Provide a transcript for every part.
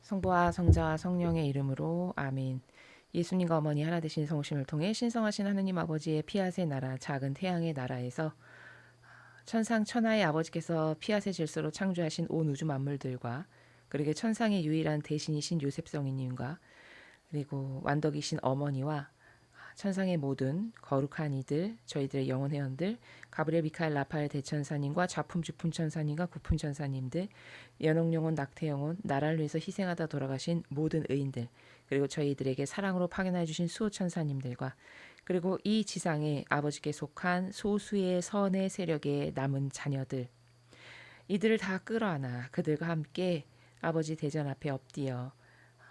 성부와 성자와 성령의 이름으로 아멘. 예수님과 어머니 하나 되신 성심을 통해 신성하신 하느님 아버지의 피앗의 나라 작은 태양의 나라에서 천상 천하의 아버지께서 피앗의 질서로 창조하신 온 우주 만물들과 그리고 천상의 유일한 대신이신 요셉 성인님과 그리고 완덕이신 어머니와 천상의 모든 거룩한 이들, 저희들의 영혼 회원들, 가브리엘, 미카엘, 라파엘 대천사님과 좌품, 주품 천사님과 구품 천사님들, 연옥 영혼, 낙태 영혼, 나라를 위해서 희생하다 돌아가신 모든 의인들, 그리고 저희들에게 사랑으로 파견해 주신 수호 천사님들과 그리고 이 지상에 아버지께 속한 소수의 선의 세력의 남은 자녀들, 이들을 다 끌어안아 그들과 함께 아버지 대전 앞에 엎드려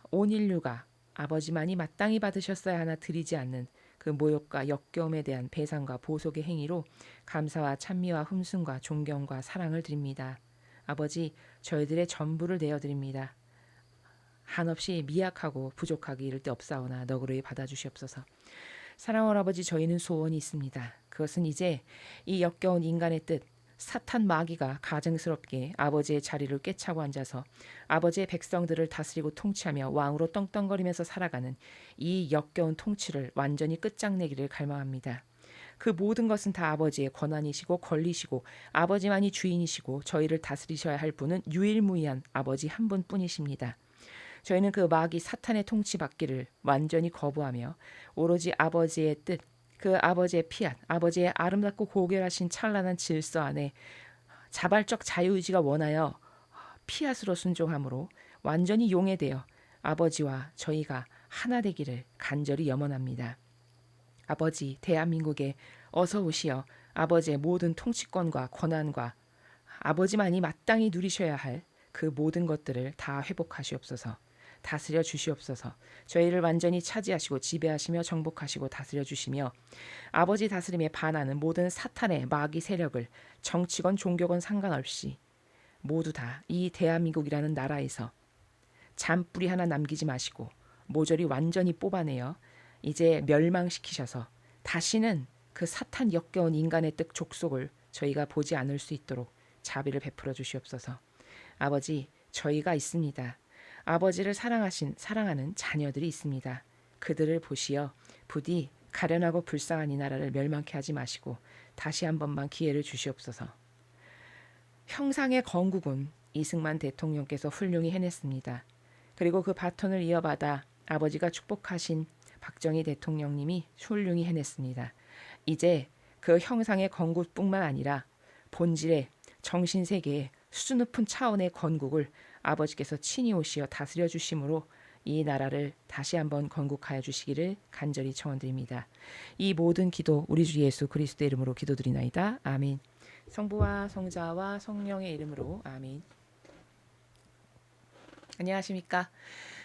온 인류가 아버지만이 마땅히 받으셨어야 하나 드리지 않는 그 모욕과 역겨움에 대한 배상과 보속의 행위로 감사와 찬미와 흠숭과 존경과 사랑을 드립니다. 아버지, 저희들의 전부를 내어드립니다. 한없이 미약하고 부족하기 이를 데 없사오나 너그러이 받아주시옵소서. 사랑하는 아버지, 저희는 소원이 있습니다. 그것은 이제 이 역겨운 인간의 뜻, 사탄 마귀가 가증스럽게 아버지의 자리를 꿰차고 앉아서 아버지의 백성들을 다스리고 통치하며 왕으로 떵떵거리면서 살아가는 이 역겨운 통치를 완전히 끝장내기를 갈망합니다. 그 모든 것은 다 아버지의 권한이시고 권리시고 아버지만이 주인이시고 저희를 다스리셔야 할 분은 유일무이한 아버지 한 분뿐이십니다. 저희는 그 마귀 사탄의 통치받기를 완전히 거부하며 오로지 아버지의 뜻, 그 아버지의 피앗, 아버지의 아름답고 고결하신 찬란한 질서 안에 자발적 자유의지가 원하여 피앗으로 순종함으로 완전히 용해되어 아버지와 저희가 하나 되기를 간절히 염원합니다. 아버지, 대한민국에 어서 오시어 아버지의 모든 통치권과 권한과 아버지만이 마땅히 누리셔야 할 그 모든 것들을 다 회복하시옵소서. 다스려 주시옵소서. 저희를 완전히 차지하시고 지배하시며 정복하시고 다스려 주시며 아버지 다스림에 반하는 모든 사탄의 마귀 세력을 정치건 종교건 상관없이 모두 다 이 대한민국이라는 나라에서 잔뿌리 하나 남기지 마시고 모조리 완전히 뽑아내어 이제 멸망시키셔서 다시는 그 사탄 역겨운 인간의 뜻 족속을 저희가 보지 않을 수 있도록 자비를 베풀어 주시옵소서. 아버지, 저희가 있습니다. 아버지를 사랑하는 자녀들이 있습니다. 그들을 보시어 부디 가련하고 불쌍한 이 나라를 멸망케 하지 마시고 다시 한 번만 기회를 주시옵소서. 형상의 건국은 이승만 대통령께서 훌륭히 해냈습니다. 그리고 그 바톤을 이어받아 아버지가 축복하신 박정희 대통령님이 훌륭히 해냈습니다. 이제 그 형상의 건국뿐만 아니라 본질의 정신세계의 수준 높은 차원의 건국을 아버지께서 친히 오시어 다스려 주심으로 이 나라를 다시 한번 건국하여 주시기를 간절히 청원드립니다. 이 모든 기도 우리 주 예수 그리스도의 이름으로 기도드리나이다. 아멘. 성부와 성자와 성령의 이름으로 아멘. 안녕하십니까.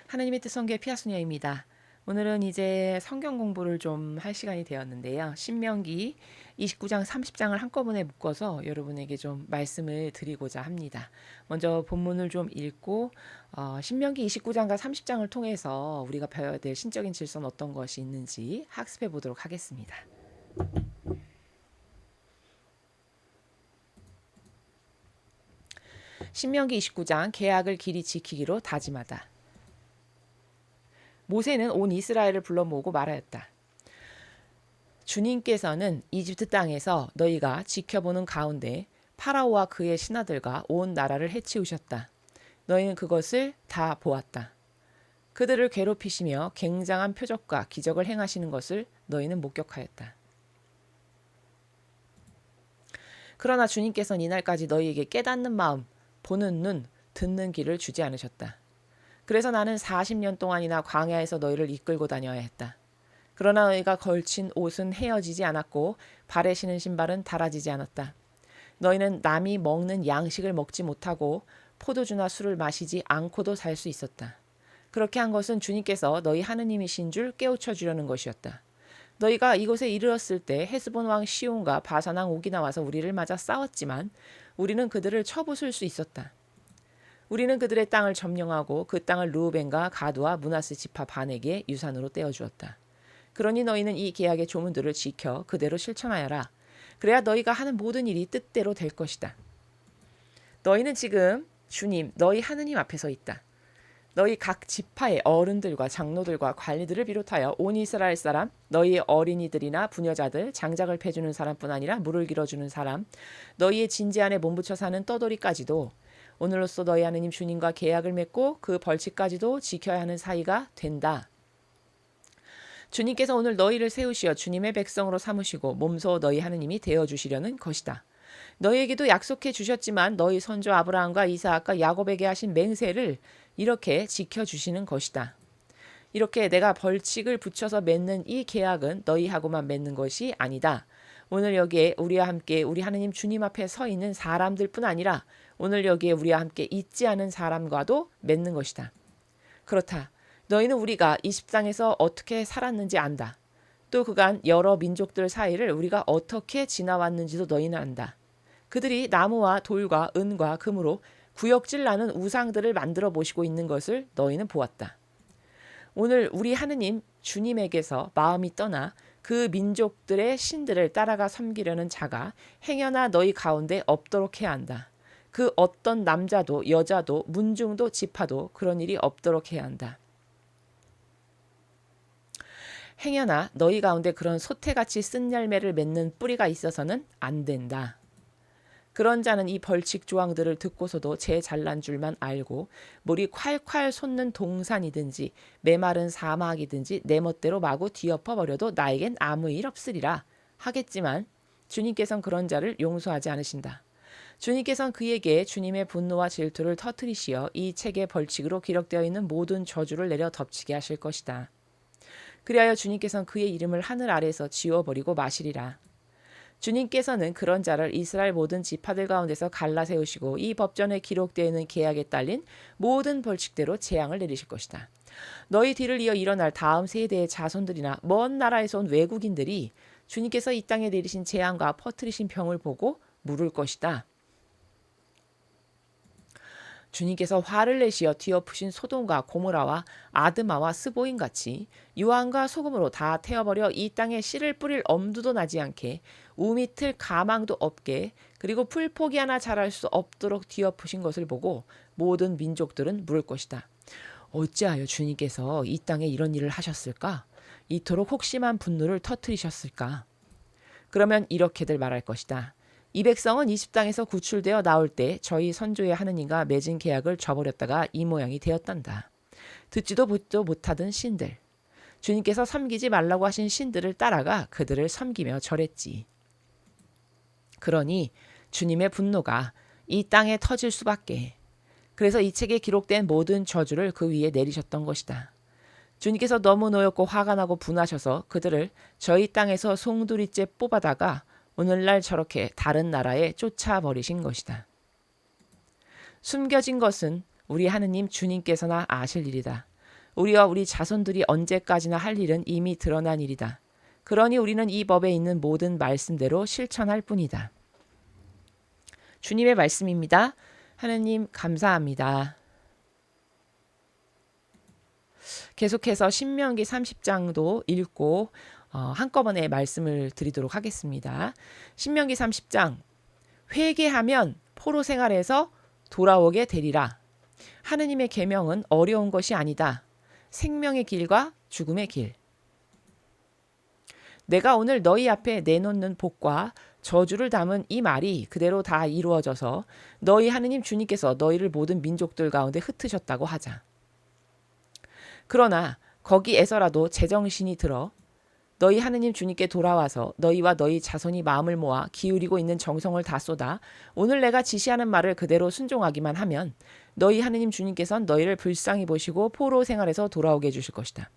하나님의 뜻 성교의 피아소녀입니다. 오늘은 이제 성경 공부를 좀 할 시간이 되었는데요. 신명기 29장 30장을 한꺼번에 묶어서 여러분에게 좀 말씀을 드리고자 합니다. 먼저 본문을 좀 읽고 신명기 29장과 30장을 통해서 우리가 배워야 될 신적인 질서는 어떤 것이 있는지 학습해 보도록 하겠습니다. 신명기 29장 계약을 길이 지키기로 다짐하다. 모세는 온 이스라엘을 불러 모으고 말하였다. 주님께서는 이집트 땅에서 너희가 지켜보는 가운데 파라오와 그의 신하들과 온 나라를 해치우셨다. 너희는 그것을 다 보았다. 그들을 괴롭히시며 굉장한 표적과 기적을 행하시는 것을 너희는 목격하였다. 그러나 주님께서는 이날까지 너희에게 깨닫는 마음, 보는 눈, 듣는 귀를 주지 않으셨다. 그래서 나는 40년 동안이나 광야에서 너희를 이끌고 다녀야 했다. 그러나 너희가 걸친 옷은 헤어지지 않았고 발에 신은 신발은 닳아지지 않았다. 너희는 남이 먹는 양식을 먹지 못하고 포도주나 술을 마시지 않고도 살 수 있었다. 그렇게 한 것은 주님께서 너희 하느님이신 줄 깨우쳐 주려는 것이었다. 너희가 이곳에 이르렀을 때 헤스본 왕 시온과 바산 왕 옥이 나와서 우리를 맞아 싸웠지만 우리는 그들을 쳐부술 수 있었다. 우리는 그들의 땅을 점령하고 그 땅을 르우벤과 가드와 므낫세 지파 반에게 유산으로 떼어주었다. 그러니 너희는 이 계약의 조문들을 지켜 그대로 실천하여라. 그래야 너희가 하는 모든 일이 뜻대로 될 것이다. 너희는 지금 주님, 너희 하느님 앞에 서 있다. 너희 각 지파의 어른들과 장로들과 관리들을 비롯하여 온 이스라엘 사람, 너희의 어린이들이나 부녀자들, 장작을 패주는 사람뿐 아니라 물을 길어주는 사람, 너희의 진지 안에 몸붙여 사는 떠돌이까지도 오늘로써 너희 하느님 주님과 계약을 맺고 그 벌칙까지도 지켜야 하는 사이가 된다. 주님께서 오늘 너희를 세우시어 주님의 백성으로 삼으시고 몸소 너희 하느님이 되어주시려는 것이다. 너희에게도 약속해 주셨지만 너희 선조 아브라함과 이삭과 야곱에게 하신 맹세를 이렇게 지켜주시는 것이다. 이렇게 내가 벌칙을 붙여서 맺는 이 계약은 너희하고만 맺는 것이 아니다. 오늘 여기에 우리와 함께 우리 하느님 주님 앞에 서 있는 사람들뿐 아니라 오늘 여기에 우리와 함께 있지 않은 사람과도 맺는 것이다. 그렇다. 너희는 우리가 이 십상에서 어떻게 살았는지 안다. 또 그간 여러 민족들 사이를 우리가 어떻게 지나왔는지도 너희는 안다. 그들이 나무와 돌과 은과 금으로 구역질 나는 우상들을 만들어 모시고 있는 것을 너희는 보았다. 오늘 우리 하느님 주님에게서 마음이 떠나 그 민족들의 신들을 따라가 섬기려는 자가 행여나 너희 가운데 없도록 해야 한다. 그 어떤 남자도 여자도 문중도 지파도 그런 일이 없도록 해야 한다. 행여나 너희 가운데 그런 소태같이 쓴 열매를 맺는 뿌리가 있어서는 안 된다. 그런 자는 이 벌칙 조항들을 듣고서도 제 잘난 줄만 알고 물이 콸콸 솟는 동산이든지 메마른 사막이든지 내 멋대로 마구 뒤엎어 버려도 나에겐 아무 일 없으리라 하겠지만 주님께서는 그런 자를 용서하지 않으신다. 주님께서는 그에게 주님의 분노와 질투를 터뜨리시어 이 책의 벌칙으로 기록되어 있는 모든 저주를 내려 덮치게 하실 것이다. 그리하여 주님께서는 그의 이름을 하늘 아래에서 지워버리고 마시리라. 주님께서는 그런 자를 이스라엘 모든 지파들 가운데서 갈라 세우시고 이 법전에 기록되어 있는 계약에 딸린 모든 벌칙대로 재앙을 내리실 것이다. 너희 뒤를 이어 일어날 다음 세대의 자손들이나 먼 나라에서 온 외국인들이 주님께서 이 땅에 내리신 재앙과 퍼뜨리신 병을 보고 물을 것이다. 주님께서 화를 내시어 뒤엎으신 소돔과 고모라와 아드마와 스보임같이 유황과 소금으로 다 태워버려 이 땅에 씨를 뿌릴 엄두도 나지 않게 우밑을 가망도 없게 그리고 풀포기 하나 자랄 수 없도록 뒤엎으신 것을 보고 모든 민족들은 물을 것이다. 어찌하여 주님께서 이 땅에 이런 일을 하셨을까? 이토록 혹심한 분노를 터뜨리셨을까? 그러면 이렇게들 말할 것이다. 이 백성은 이집 땅에서 구출되어 나올 때 저희 선조의 하느님과 맺은 계약을 저버렸다가 이 모양이 되었단다. 듣지도 보지도 못하던 신들. 주님께서 섬기지 말라고 하신 신들을 따라가 그들을 섬기며 절했지. 그러니 주님의 분노가 이 땅에 터질 수밖에. 그래서 이 책에 기록된 모든 저주를 그 위에 내리셨던 것이다. 주님께서 너무 노엽고 화가 나고 분하셔서 그들을 저희 땅에서 송두리째 뽑아다가 오늘날 저렇게 다른 나라에 쫓아버리신 것이다. 숨겨진 것은 우리 하느님 주님께서나 아실 일이다. 우리와 우리 자손들이 언제까지나 할 일은 이미 드러난 일이다. 그러니 우리는 이 법에 있는 모든 말씀대로 실천할 뿐이다. 주님의 말씀입니다. 하느님 감사합니다. 계속해서 신명기 30장도 읽고 한꺼번에 말씀을 드리도록 하겠습니다. 신명기 30장 회개하면 포로 생활에서 돌아오게 되리라. 하느님의 계명은 어려운 것이 아니다. 생명의 길과 죽음의 길. 내가 오늘 너희 앞에 내놓는 복과 저주를 담은 이 말이 그대로 다 이루어져서 너희 하느님 주님께서 너희를 모든 민족들 가운데 흩으셨다고 하자. 그러나 거기에서라도 제정신이 들어 너희 하느님 주님께 돌아와서 너희와 너희 자손이 마음을 모아 기울이고 있는 정성을 다 쏟아 오늘 내가 지시하는 말을 그대로 순종하기만 하면 너희 하느님 주님께서는 너희를 불쌍히 보시고 포로 생활에서 돌아오게 해주실 것이다.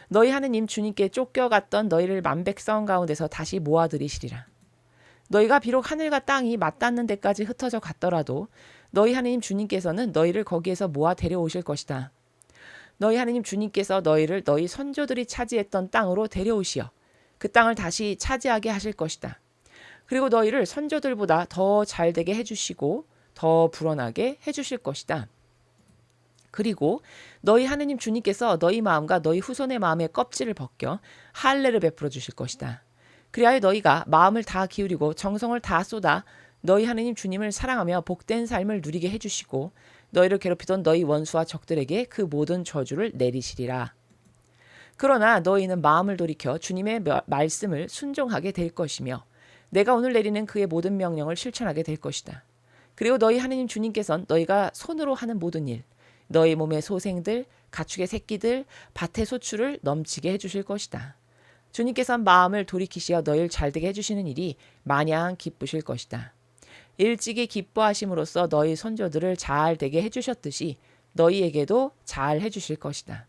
너희 하느님 주님께 쫓겨갔던 너희를 만백성 가운데서 다시 모아들이시리라. 너희가 비록 하늘과 땅이 맞닿는 데까지 흩어져 갔더라도 너희 하느님 주님께서는 너희를 거기에서 모아 데려오실 것이다. 너희 하느님 주님께서 너희를 너희 선조들이 차지했던 땅으로 데려오시어 그 땅을 다시 차지하게 하실 것이다. 그리고 너희를 선조들보다 더 잘되게 해주시고 더 불어나게 해주실 것이다. 그리고 너희 하느님 주님께서 너희 마음과 너희 후손의 마음의 껍질을 벗겨 할례를 베풀어 주실 것이다. 그리하여 너희가 마음을 다 기울이고 정성을 다 쏟아 너희 하느님 주님을 사랑하며 복된 삶을 누리게 해주시고 너희를 괴롭히던 너희 원수와 적들에게 그 모든 저주를 내리시리라. 그러나 너희는 마음을 돌이켜 주님의 말씀을 순종하게 될 것이며 내가 오늘 내리는 그의 모든 명령을 실천하게 될 것이다. 그리고 너희 하느님 주님께서는 너희가 손으로 하는 모든 일, 너희 몸의 소생들, 가축의 새끼들, 밭의 소출을 넘치게 해주실 것이다. 주님께서는 마음을 돌이키시어 너희를 잘되게 해주시는 일이 마냥 기쁘실 것이다. 일찍이 기뻐하심으로써 너희 선조들을 잘되게 해주셨듯이 너희에게도 잘 해주실 것이다.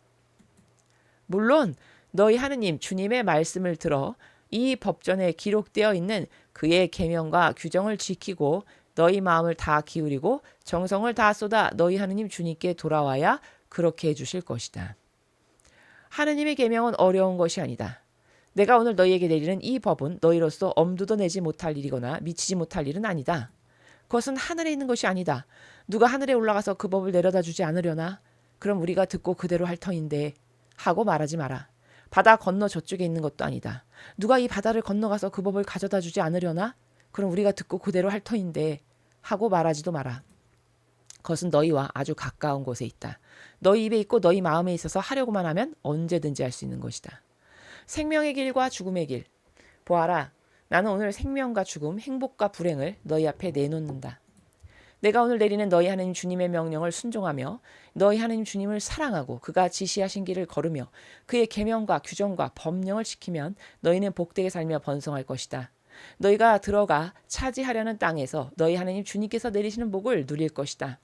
물론 너희 하느님 주님의 말씀을 들어 이 법전에 기록되어 있는 그의 계명과 규정을 지키고 너희 마음을 다 기울이고 정성을 다 쏟아 너희 하느님 주님께 돌아와야 그렇게 해주실 것이다. 하느님의 계명은 어려운 것이 아니다. 내가 오늘 너희에게 내리는 이 법은 너희로서 엄두도 내지 못할 일이거나 미치지 못할 일은 아니다. 그것은 하늘에 있는 것이 아니다. 누가 하늘에 올라가서 그 법을 내려다 주지 않으려나? 그럼 우리가 듣고 그대로 할 터인데 하고 말하지 마라. 바다 건너 저쪽에 있는 것도 아니다. 누가 이 바다를 건너가서 그 법을 가져다 주지 않으려나? 그럼 우리가 듣고 그대로 할 터인데 하고 말하지도 마라. 그것은 너희와 아주 가까운 곳에 있다. 너희 입에 있고 너희 마음에 있어서 하려고만 하면 언제든지 할 수 있는 것이다. 생명의 길과 죽음의 길. 보아라, 나는 오늘 생명과 죽음, 행복과 불행을 너희 앞에 내놓는다. 내가 오늘 내리는 너희 하나님 주님의 명령을 순종하며 너희 하나님 주님을 사랑하고 그가 지시하신 길을 걸으며 그의 계명과 규정과 법령을 지키면 너희는 복되게 살며 번성할 것이다. 너희가 들어가 차지하려는 땅에서 너희 하나님 주님께서 내리시는 복을 누릴 것이다.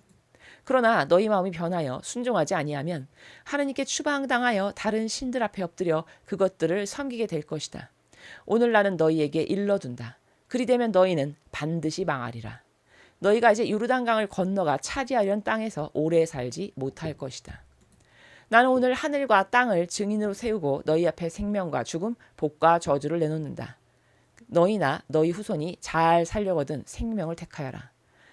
그러나 너희 마음이 변하여 순종하지 아니하면 하나님께 추방당하여 다른 신들 앞에 엎드려 그것들을 섬기게 될 것이다. 오늘 나는 너희에게 일러둔다. 그리 되면 너희는 반드시 망하리라. 너희가 이제 요르단강을 건너가 차지하려는 땅에서 오래 살지 못할 것이다. 나는 오늘 하늘과 땅을 증인으로 세우고 너희 앞에 생명과 죽음, 복과 저주를 내놓는다. 너희나 너희 후손이 잘 살려거든 생명을 택하여라.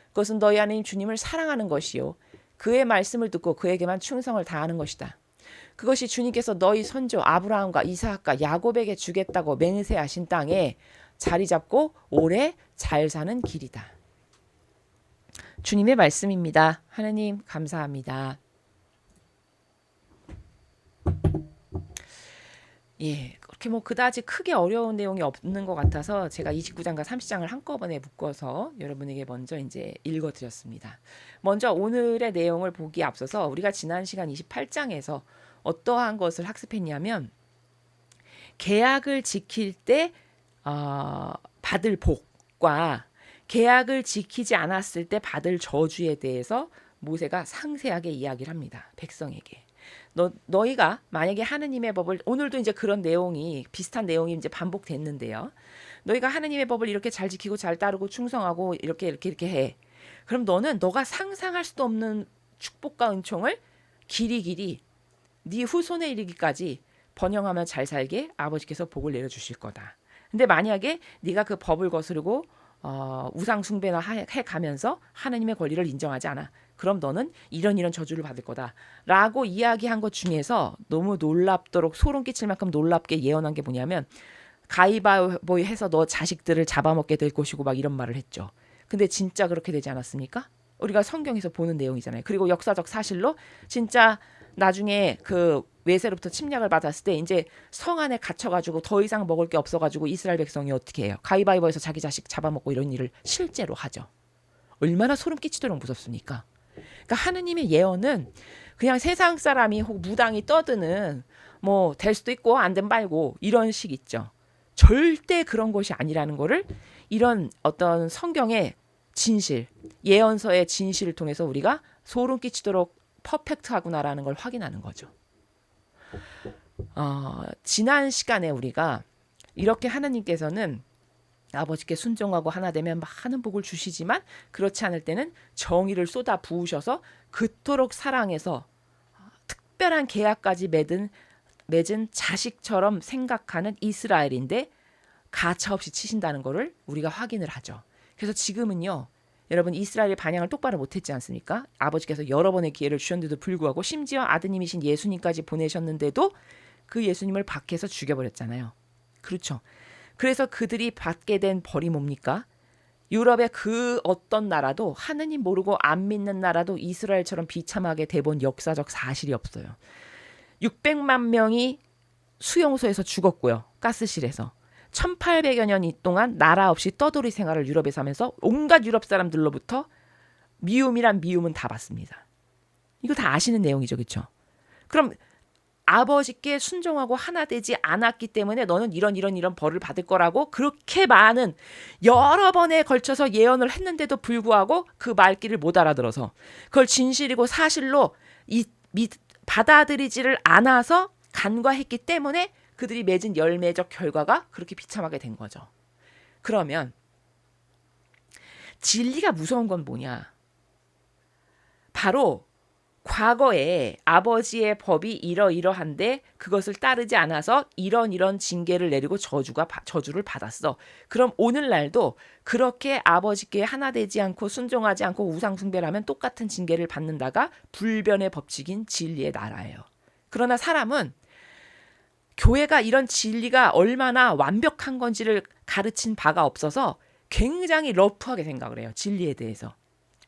그것은 너희 하나님 주님을 사랑하는 것이요 그의 말씀을 듣고 그에게만 충성을 다하는 것이다. 그것이 주님께서 너희 선조 아브라함과 이삭과 야곱에게 주겠다고 맹세하신 땅에 자리 잡고 오래 잘 사는 길이다. 주님의 말씀입니다. 하나님 감사합니다. 예, 그렇게 뭐 그다지 크게 어려운 내용이 없는 것 같아서 제가 29장과 30장을 한꺼번에 묶어서 여러분에게 먼저 이제 읽어드렸습니다. 먼저 오늘의 내용을 보기 앞서서 우리가 지난 시간 28장에서 어떠한 것을 학습했냐면 계약을 지킬 때 받을 복과 계약을 지키지 않았을 때 받을 저주에 대해서 모세가 상세하게 이야기를 합니다. 백성에게. 너희가 만약에 하느님의 법을 오늘도 이제 그런 내용이 비슷한 내용이 이제 반복됐는데요. 너희가 하느님의 법을 이렇게 잘 지키고 잘 따르고 충성하고 이렇게 해. 그럼 너가 상상할 수도 없는 축복과 은총을 길이 네 후손에 이르기까지 번영하며 잘 살게 아버지께서 복을 내려주실 거다. 근데 만약에 네가 그 법을 거스르고 우상 숭배나 해가면서 하나님의 권리를 인정하지 않아. 그럼 너는 이런 저주를 받을 거다. 라고 이야기한 것 중에서 너무 놀랍도록 소름 끼칠 만큼 놀랍게 예언한 게 뭐냐면 가위바위보 해서 너 자식들을 잡아먹게 될 것이고 막 이런 말을 했죠. 근데 진짜 그렇게 되지 않았습니까? 우리가 성경에서 보는 내용이잖아요. 그리고 역사적 사실로 진짜 나중에 그 외세로부터 침략을 받았을 때 이제 성 안에 갇혀가지고 더 이상 먹을 게 없어가지고 이스라엘 백성이 어떻게 해요? 가위바위보에서 자기 자식 잡아먹고 이런 일을 실제로 하죠. 얼마나 소름 끼치도록 무섭습니까? 그러니까 하느님의 예언은 그냥 세상 사람이 혹 무당이 떠드는 뭐 될 수도 있고 안 된 말고 이런 식 있죠. 절대 그런 것이 아니라는 거를 이런 어떤 성경의 진실, 예언서의 진실을 통해서 우리가 소름 끼치도록 퍼펙트하구나라는 걸 확인하는 거죠. 지난 시간에 우리가 이렇게 하나님께서는 아버지께 순종하고 하나 되면 많은 복을 주시지만 그렇지 않을 때는 정의를 쏟아 부으셔서 그토록 사랑해서 특별한 계약까지 맺은 자식처럼 생각하는 이스라엘인데 가차없이 치신다는 것을 우리가 확인을 하죠. 그래서 지금은요. 여러분 이스라엘이 반향을 똑바로 못했지 않습니까? 아버지께서 여러 번의 기회를 주셨는데도 불구하고 심지어 아드님이신 예수님까지 보내셨는데도 그 예수님을 밖에서 죽여버렸잖아요. 그렇죠. 그래서 그들이 받게 된 벌이 뭡니까? 유럽의 그 어떤 나라도 하느님 모르고 안 믿는 나라도 이스라엘처럼 비참하게 돼본 역사적 사실이 없어요. 600만 명이 수용소에서 죽었고요. 가스실에서. 1800여 년 동안 나라 없이 떠돌이 생활을 유럽에서 하면서 온갖 유럽 사람들로부터 미움이란 미움은 다 받습니다. 이거 다 아시는 내용이죠. 그렇죠? 그럼 아버지께 순종하고 하나 되지 않았기 때문에 너는 이런 벌을 받을 거라고 그렇게 많은 여러 번에 걸쳐서 예언을 했는데도 불구하고 그 말귀를 못 알아들어서 그걸 진실이고 사실로 받아들이지를 않아서 간과했기 때문에 그들이 맺은 열매적 결과가 그렇게 비참하게 된 거죠. 그러면 진리가 무서운 건 뭐냐? 바로 과거에 아버지의 법이 이러이러한데 그것을 따르지 않아서 이런 징계를 내리고 저주를 받았어. 그럼 오늘날도 그렇게 아버지께 하나 되지 않고 순종하지 않고 우상 숭배를 하면 똑같은 징계를 받는다가 불변의 법칙인 진리의 나라예요. 그러나 사람은 교회가 이런 진리가 얼마나 완벽한 건지를 가르친 바가 없어서 굉장히 러프하게 생각을 해요. 진리에 대해서.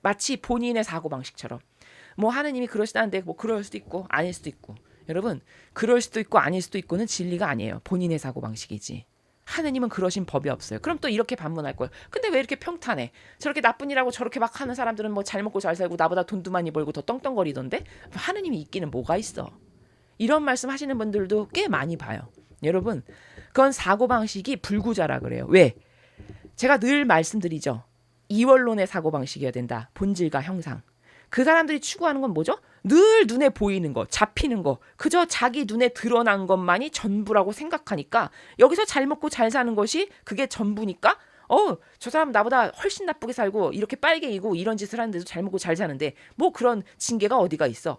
마치 본인의 사고방식처럼. 뭐 하느님이 그러시다는데 뭐 그럴 수도 있고 아닐 수도 있고. 여러분, 그럴 수도 있고 아닐 수도 있고는 진리가 아니에요. 본인의 사고방식이지. 하느님은 그러신 법이 없어요. 그럼 또 이렇게 반문할 거예요. 근데 왜 이렇게 평탄해? 저렇게 나쁜 일하고 저렇게 막 하는 사람들은 뭐 잘 먹고 잘 살고 나보다 돈도 많이 벌고 더 떵떵거리던데 하느님이 있기는 뭐가 있어? 이런 말씀 하시는 분들도 꽤 많이 봐요. 여러분, 그건 사고방식이 불구자라 그래요. 왜? 제가 늘 말씀드리죠. 이원론의 사고방식이어야 된다. 본질과 형상. 그 사람들이 추구하는 건 뭐죠? 늘 눈에 보이는 거, 잡히는 거, 그저 자기 눈에 드러난 것만이 전부라고 생각하니까 여기서 잘 먹고 잘 사는 것이 그게 전부니까 저 사람 나보다 훨씬 나쁘게 살고 이렇게 빨개이고 이런 짓을 하는데도 잘 먹고 잘 사는데 뭐 그런 징계가 어디가 있어.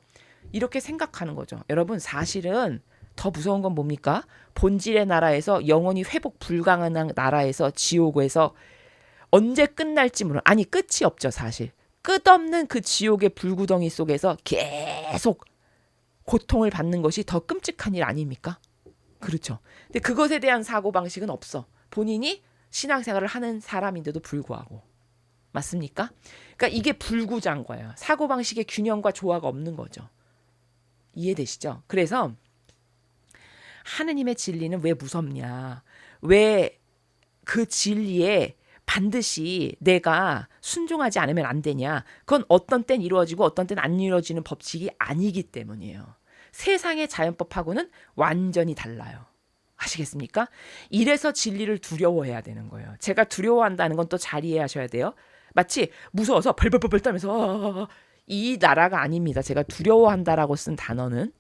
이렇게 생각하는 거죠. 여러분, 사실은 더 무서운 건 뭡니까? 본질의 나라에서 영원히 회복 불가능한 나라에서 지옥에서 언제 끝날지 모르는, 아니 끝이 없죠. 사실 끝없는 그 지옥의 불구덩이 속에서 계속 고통을 받는 것이 더 끔찍한 일 아닙니까? 그렇죠. 근데 그것에 대한 사고방식은 없어. 본인이 신앙생활을 하는 사람인데도 불구하고. 맞습니까? 그러니까 이게 불구자인 거예요. 사고방식의 균형과 조화가 없는 거죠. 이해되시죠? 그래서 하느님의 진리는 왜 무섭냐? 왜 그 진리에 반드시 내가 순종하지 않으면 안 되냐? 그건 어떤 땐 이루어지고 어떤 땐 안 이루어지는 법칙이 아니기 때문이에요. 세상의 자연법하고는 완전히 달라요. 아시겠습니까? 이래서 진리를 두려워해야 되는 거예요. 제가 두려워한다는 건 또 잘 이해하셔야 돼요. 마치 무서워서 벌벌벌 떨면서 이 나라가 아닙니다. 제가 두려워한다라고 쓴 단어는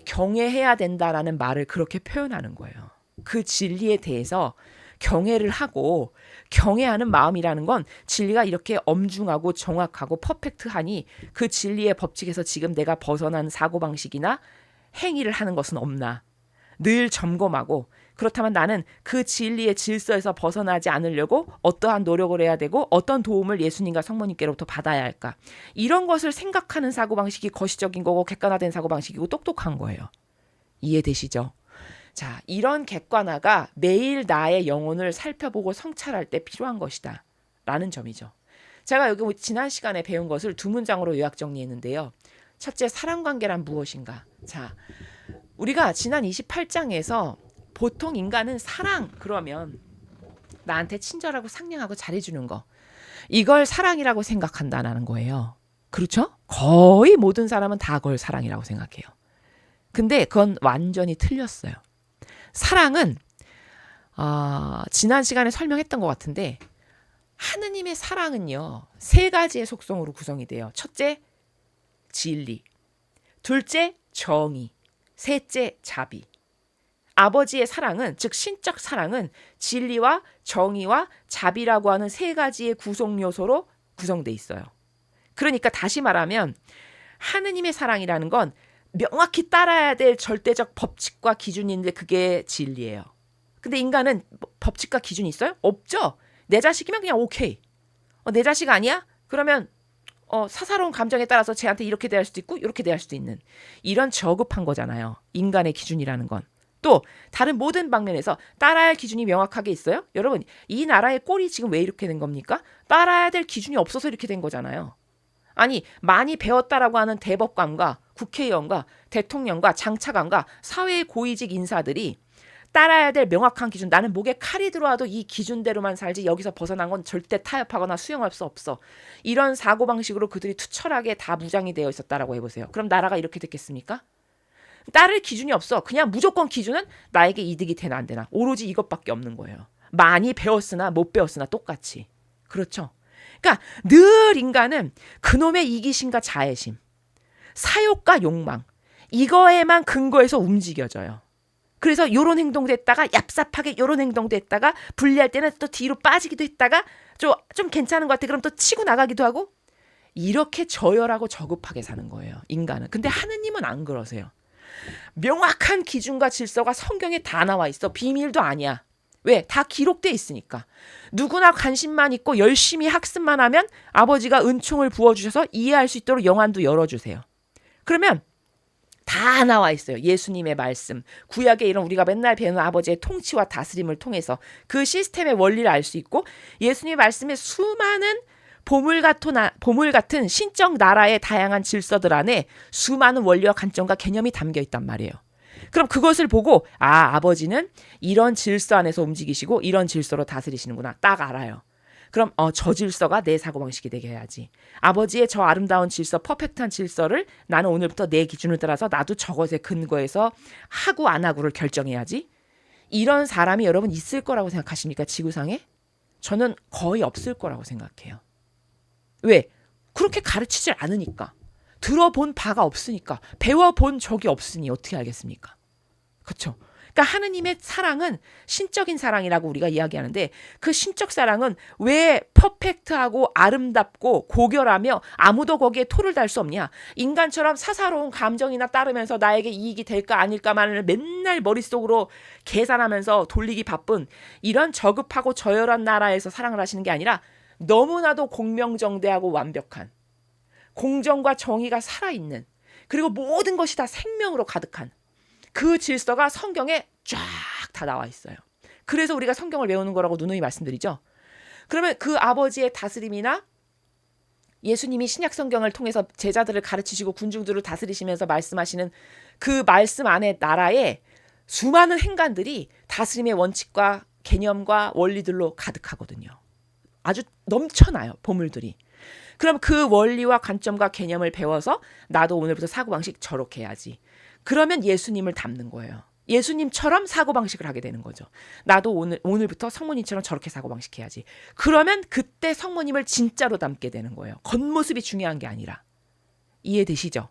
경외해야 된다라는 말을 그렇게 표현하는 거예요. 그 진리에 대해서 경외를 하고, 경외하는 마음이라는 건 진리가 이렇게 엄중하고 정확하고 퍼펙트하니 그 진리의 법칙에서 지금 내가 벗어난 사고방식이나 행위를 하는 것은 없나 늘 점검하고, 그렇다면 나는 그 진리의 질서에서 벗어나지 않으려고 어떠한 노력을 해야 되고 어떤 도움을 예수님과 성모님께로부터 받아야 할까, 이런 것을 생각하는 사고방식이 거시적인 거고 객관화된 사고방식이고 똑똑한 거예요. 이해되시죠? 자, 이런 객관화가 매일 나의 영혼을 살펴보고 성찰할 때 필요한 것이다 라는 점이죠. 제가 여기 지난 시간에 배운 것을 두 문장으로 요약 정리했는데요. 첫째, 사랑관계란 무엇인가? 자, 우리가 지난 28장에서 보통 인간은 사랑 그러면 나한테 친절하고 상냥하고 잘해주는 거, 이걸 사랑이라고 생각한다는 거예요. 그렇죠? 거의 모든 사람은 다 그걸 사랑이라고 생각해요. 근데 그건 완전히 틀렸어요. 사랑은 지난 시간에 설명했던 것 같은데 하느님의 사랑은요 3가지의 속성으로 구성이 돼요. 첫째, 진리. 둘째, 정의. 셋째, 자비. 아버지의 사랑은, 즉 신적 사랑은 진리와 정의와 자비라고 하는 3가지의 구성 요소로 구성돼 있어요. 그러니까 다시 말하면 하느님의 사랑이라는 건 명확히 따라야 될 절대적 법칙과 기준인데 그게 진리예요. 근데 인간은 법칙과 기준이 있어요? 없죠. 내 자식이면 그냥 오케이. 내 자식 아니야? 그러면 사사로운 감정에 따라서 쟤한테 이렇게 대할 수도 있고 이렇게 대할 수도 있는, 이런 저급한 거잖아요. 인간의 기준이라는 건. 또 다른 모든 방면에서 따라야 할 기준이 명확하게 있어요? 여러분, 이 나라의 꼴이 지금 왜 이렇게 된 겁니까? 따라야 될 기준이 없어서 이렇게 된 거잖아요. 아니, 많이 배웠다라고 하는 대법관과 국회의원과 대통령과 장차관과 사회의 고위직 인사들이 따라야 될 명확한 기준, 나는 목에 칼이 들어와도 이 기준대로만 살지 여기서 벗어난 건 절대 타협하거나 수용할 수 없어. 이런 사고방식으로 그들이 투철하게 다 무장이 되어 있었다라고 해보세요. 그럼 나라가 이렇게 됐겠습니까? 따를 기준이 없어. 그냥 무조건 기준은 나에게 이득이 되나 안 되나. 오로지 이것밖에 없는 거예요. 많이 배웠으나 못 배웠으나 똑같이. 그렇죠? 그러니까 늘 인간은 그놈의 이기심과 자애심, 사욕과 욕망, 이거에만 근거해서 움직여져요. 그래서 요런 행동도 했다가 얍삽하게 요런 행동도 했다가 불리할 때는 또 뒤로 빠지기도 했다가 좀 괜찮은 것 같아. 그럼 또 치고 나가기도 하고 이렇게 저열하고 저급하게 사는 거예요. 인간은. 근데 하느님은 안 그러세요. 명확한 기준과 질서가 성경에 다 나와 있어. 비밀도 아니야. 왜? 다 기록돼 있으니까. 누구나 관심만 있고 열심히 학습만 하면 아버지가 은총을 부어주셔서 이해할 수 있도록 영안도 열어주세요. 그러면 다 나와 있어요. 예수님의 말씀, 구약에 이런 우리가 맨날 배우는 아버지의 통치와 다스림을 통해서 그 시스템의 원리를 알 수 있고 예수님의 말씀에 수많은 보물 같은 신적 나라의 다양한 질서들 안에 수많은 원리와 관점과 개념이 담겨 있단 말이에요. 그럼 그것을 보고 아버지는 이런 질서 안에서 움직이시고 이런 질서로 다스리시는구나. 딱 알아요. 그럼 저 질서가 내 사고방식이 되게 해야지. 아버지의 저 아름다운 질서, 퍼펙트한 질서를 나는 오늘부터 내 기준을 따라서 나도 저것에 근거해서 하고 안 하고를 결정해야지. 이런 사람이 여러분 있을 거라고 생각하십니까? 지구상에? 저는 거의 없을 거라고 생각해요. 왜? 그렇게 가르치질 않으니까. 들어본 바가 없으니까. 배워본 적이 없으니 어떻게 알겠습니까? 그렇죠? 그러니까 하느님의 사랑은 신적인 사랑이라고 우리가 이야기하는데 그 신적 사랑은 왜 퍼펙트하고 아름답고 고결하며 아무도 거기에 토를 달 수 없냐? 인간처럼 사사로운 감정이나 따르면서 나에게 이익이 될까 아닐까만을 맨날 머릿속으로 계산하면서 돌리기 바쁜 이런 저급하고 저열한 나라에서 사랑을 하시는 게 아니라 너무나도 공명정대하고 완벽한 공정과 정의가 살아있는 그리고 모든 것이 다 생명으로 가득한 그 질서가 성경에 쫙 다 나와 있어요. 그래서 우리가 성경을 외우는 거라고 누누이 말씀드리죠. 그러면 그 아버지의 다스림이나 예수님이 신약 성경을 통해서 제자들을 가르치시고 군중들을 다스리시면서 말씀하시는 그 말씀 안에 나라에 수많은 행간들이 다스림의 원칙과 개념과 원리들로 가득하거든요. 아주 넘쳐나요, 보물들이. 그럼 그 원리와 관점과 개념을 배워서 나도 오늘부터 사고방식 저렇게 해야지. 그러면 예수님을 닮는 거예요. 예수님처럼 사고방식을 하게 되는 거죠. 나도 오늘부터 성모님처럼 저렇게 사고방식 해야지. 그러면 그때 성모님을 진짜로 닮게 되는 거예요. 겉모습이 중요한 게 아니라. 이해되시죠?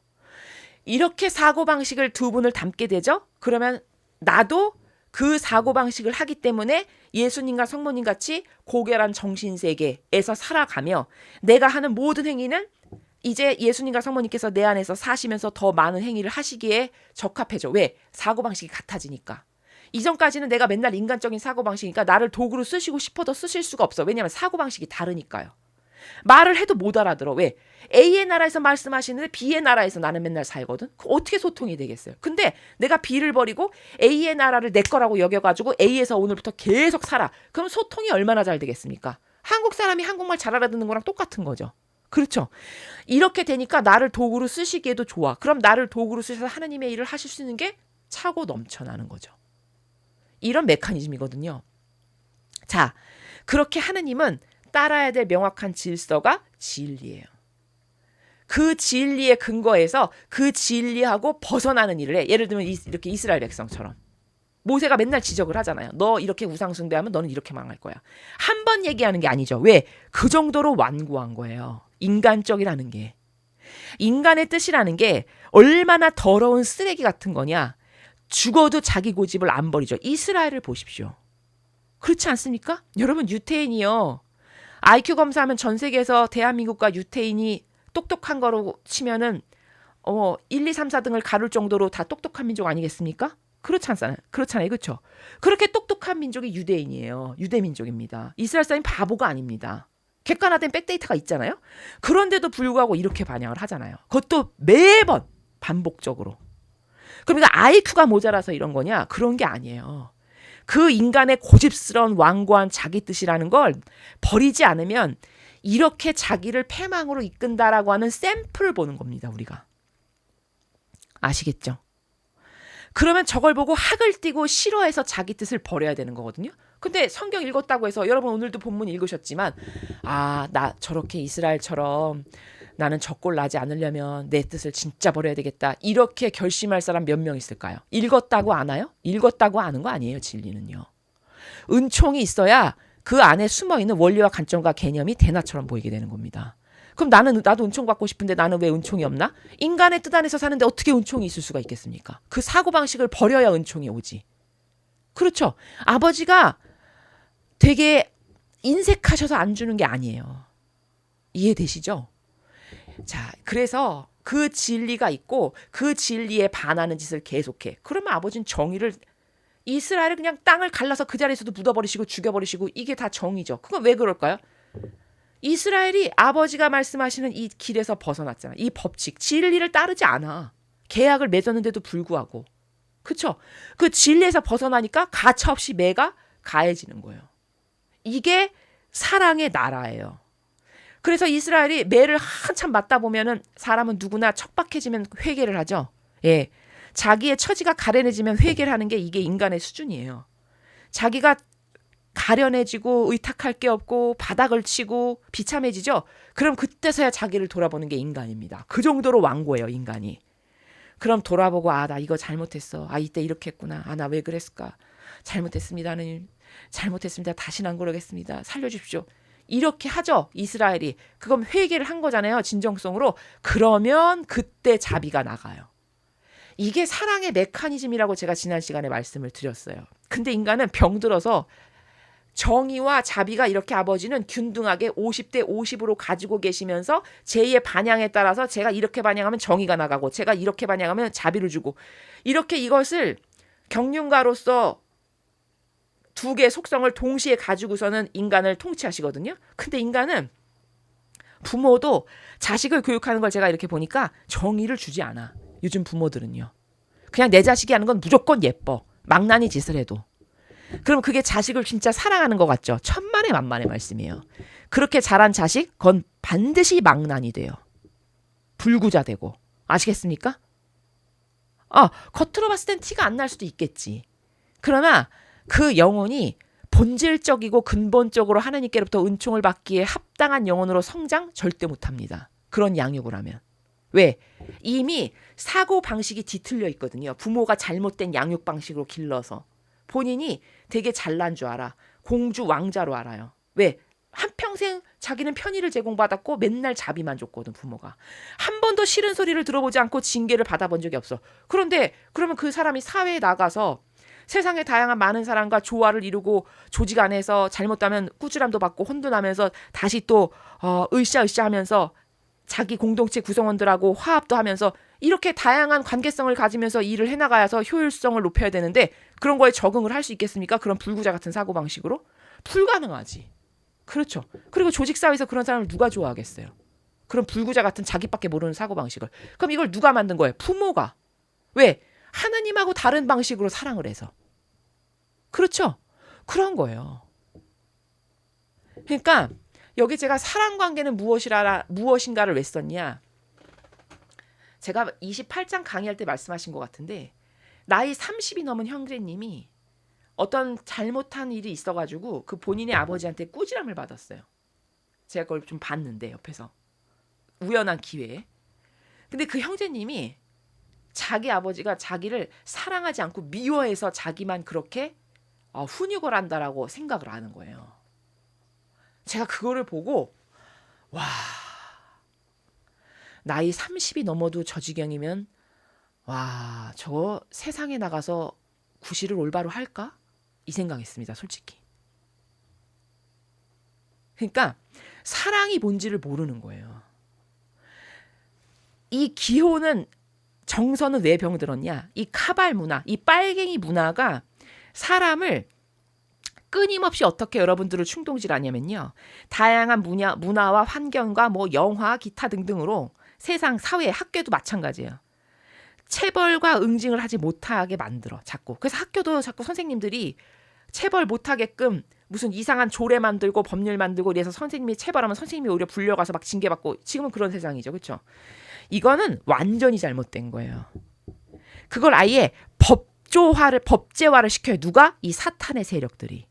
이렇게 사고방식을 두 분을 닮게 되죠? 그러면 나도 그 사고방식을 하기 때문에 예수님과 성모님 같이 고결한 정신세계에서 살아가며 내가 하는 모든 행위는 이제 예수님과 성모님께서 내 안에서 사시면서 더 많은 행위를 하시기에 적합해져. 왜? 사고방식이 같아지니까. 이전까지는 내가 맨날 인간적인 사고방식이니까 나를 도구로 쓰시고 싶어도 쓰실 수가 없어. 왜냐하면 사고방식이 다르니까요. 말을 해도 못 알아들어. 왜? A의 나라에서 말씀하시는데 B의 나라에서 나는 맨날 살거든. 어떻게 소통이 되겠어요? 근데 내가 B를 버리고 A의 나라를 내 거라고 여겨가지고 A에서 오늘부터 계속 살아. 그럼 소통이 얼마나 잘 되겠습니까? 한국 사람이 한국말 잘 알아듣는 거랑 똑같은 거죠. 그렇죠? 이렇게 되니까 나를 도구로 쓰시기에도 좋아. 그럼 나를 도구로 쓰셔서 하나님의 일을 하실 수 있는 게 차고 넘쳐나는 거죠. 이런 메커니즘이거든요. 자, 그렇게 하나님은 따라야 될 명확한 질서가 진리예요. 그 진리에 근거해서 그 진리하고 벗어나는 일을 해. 예를 들면 이렇게 이스라엘 백성처럼. 모세가 맨날 지적을 하잖아요. 너 이렇게 우상숭배하면 너는 이렇게 망할 거야. 한 번 얘기하는 게 아니죠. 왜? 그 정도로 완고한 거예요. 인간적이라는 게. 인간의 뜻이라는 게 얼마나 더러운 쓰레기 같은 거냐. 죽어도 자기 고집을 안 버리죠. 이스라엘을 보십시오. 그렇지 않습니까? 여러분 유태인이요. IQ 검사하면 전 세계에서 대한민국과 유태인이 똑똑한 거로 치면은 1, 2, 3, 4등을 가를 정도로 다 똑똑한 민족 아니겠습니까? 그렇잖아요. 그렇죠? 그렇게 똑똑한 민족이 유대인이에요. 유대민족입니다. 이스라엘 사람이 바보가 아닙니다. 객관화된 백데이터가 있잖아요. 그런데도 불구하고 이렇게 반향을 하잖아요. 그것도 매번 반복적으로. 그러니까 IQ가 모자라서 이런 거냐? 그런 게 아니에요. 그 인간의 고집스러운 완고한 자기 뜻이라는 걸 버리지 않으면 이렇게 자기를 패망으로 이끈다라고 하는 샘플을 보는 겁니다. 우리가. 아시겠죠? 그러면 저걸 보고 학을 띠고 싫어해서 자기 뜻을 버려야 되는 거거든요. 근데 성경 읽었다고 해서 여러분 오늘도 본문 읽으셨지만 나 저렇게 이스라엘처럼 나는 저꼴 나지 않으려면 내 뜻을 진짜 버려야 되겠다. 이렇게 결심할 사람 몇 명 있을까요? 읽었다고 아나요? 읽었다고 아는 거 아니에요. 진리는요. 은총이 있어야 그 안에 숨어있는 원리와 관점과 개념이 대낮처럼 보이게 되는 겁니다. 그럼 나도 은총 받고 싶은데 나는 왜 은총이 없나? 인간의 뜻 안에서 사는데 어떻게 은총이 있을 수가 있겠습니까? 그 사고방식을 버려야 은총이 오지. 그렇죠. 아버지가 되게 인색하셔서 안 주는 게 아니에요. 이해되시죠? 자, 그래서 그 진리가 있고 그 진리에 반하는 짓을 계속해. 그러면 아버지는 정의를 이스라엘을 그냥 땅을 갈라서 그 자리에서도 묻어버리시고 죽여버리시고 이게 다 정의죠. 그건 왜 그럴까요? 이스라엘이 아버지가 말씀하시는 이 길에서 벗어났잖아. 이 법칙, 진리를 따르지 않아. 계약을 맺었는데도 불구하고. 그쵸? 그 진리에서 벗어나니까 가차없이 매가 가해지는 거예요. 이게 사랑의 나라예요. 그래서 이스라엘이 매를 한참 맞다 보면은 사람은 누구나 척박해지면 회개를 하죠. 예. 자기의 처지가 가련해지면 회개를 하는 게 이게 인간의 수준이에요. 자기가 가련해지고 의탁할 게 없고 바닥을 치고 비참해지죠. 그럼 그때서야 자기를 돌아보는 게 인간입니다. 그 정도로 완고해요, 인간이. 그럼 돌아보고 나 이거 잘못했어. 이때 이렇게 했구나. 나 왜 그랬을까. 잘못했습니다. 하느님. 잘못했습니다. 다시는 안 그러겠습니다. 살려주십시오. 이렇게 하죠. 이스라엘이. 그건 회개를 한 거잖아요. 진정성으로. 그러면 그때 자비가 나가요. 이게 사랑의 메커니즘이라고 제가 지난 시간에 말씀을 드렸어요. 근데 인간은 병들어서 정의와 자비가 이렇게 아버지는 균등하게 50대 50으로 가지고 계시면서 제2의 반향에 따라서 제가 이렇게 반향하면 정의가 나가고 제가 이렇게 반향하면 자비를 주고 이렇게 이것을 경륜가로서 두 개의 속성을 동시에 가지고서는 인간을 통치하시거든요. 근데 인간은 부모도 자식을 교육하는 걸 제가 이렇게 보니까 정의를 주지 않아. 요즘 부모들은요. 그냥 내 자식이 하는 건 무조건 예뻐. 망나니 짓을 해도. 그럼 그게 자식을 진짜 사랑하는 것 같죠? 천만의 만만의 말씀이에요. 그렇게 자란 자식, 그건 반드시 망난이 돼요. 불구자 되고. 아시겠습니까? 겉으로 봤을 땐 티가 안 날 수도 있겠지. 그러나 그 영혼이 본질적이고 근본적으로 하나님께로부터 은총을 받기에 합당한 영혼으로 성장 절대 못합니다. 그런 양육을 하면. 왜? 이미 사고방식이 뒤틀려 있거든요. 부모가 잘못된 양육 방식으로 길러서. 본인이 되게 잘난 줄 알아. 공주 왕자로 알아요. 왜? 한평생 자기는 편의를 제공받았고 맨날 자비만 줬거든 부모가. 한 번도 싫은 소리를 들어보지 않고 징계를 받아본 적이 없어. 그런데 그러면 그 사람이 사회에 나가서 세상의 다양한 많은 사람과 조화를 이루고 조직 안에서 잘못하면 꾸지람도 받고 혼도 나면서 다시 또 으쌰으쌰 하면서 자기 공동체 구성원들하고 화합도 하면서 이렇게 다양한 관계성을 가지면서 일을 해나가서 효율성을 높여야 되는데 그런 거에 적응을 할 수 있겠습니까? 그런 불구자 같은 사고방식으로? 불가능하지. 그렇죠. 그리고 조직사회에서 그런 사람을 누가 좋아하겠어요? 그런 불구자 같은 자기밖에 모르는 사고방식을. 그럼 이걸 누가 만든 거예요? 부모가. 왜? 하느님하고 다른 방식으로 사랑을 해서. 그렇죠? 그런 거예요. 그러니까 여기 제가 사랑관계는 무엇인가를 왜 썼냐. 제가 28장 강의할 때 말씀하신 것 같은데 나이 30이 넘은 형제님이 어떤 잘못한 일이 있어가지고 그 본인의 아버지한테 꾸지람을 받았어요. 제가 그걸 좀 봤는데 옆에서. 우연한 기회에. 근데 그 형제님이 자기 아버지가 자기를 사랑하지 않고 미워해서 자기만 그렇게 훈육을 한다라고 생각을 하는 거예요. 제가 그거를 보고 와, 나이 30이 넘어도 저 지경이면 와, 저 세상에 나가서 구실을 올바로 할까? 이 생각했습니다. 솔직히. 그러니까 사랑이 뭔지를 모르는 거예요. 이 기호는 정서는 왜 병들었냐? 이 카발 문화, 이 빨갱이 문화가 사람을 끊임없이 어떻게 여러분들을 충동질하냐면요. 다양한 문화와 환경과 영화, 기타 등등으로 세상, 사회, 학교도 마찬가지예요. 체벌과 응징을 하지 못하게 만들어 자꾸. 그래서 학교도 자꾸 선생님들이 체벌 못하게끔 무슨 이상한 조례 만들고 법률 만들고 이래서 선생님이 체벌하면 선생님이 오히려 불려가서 막 징계받고 지금은 그런 세상이죠. 그렇죠? 이거는 완전히 잘못된 거예요. 그걸 아예 법제화를 시켜요. 누가? 이 사탄의 세력들이.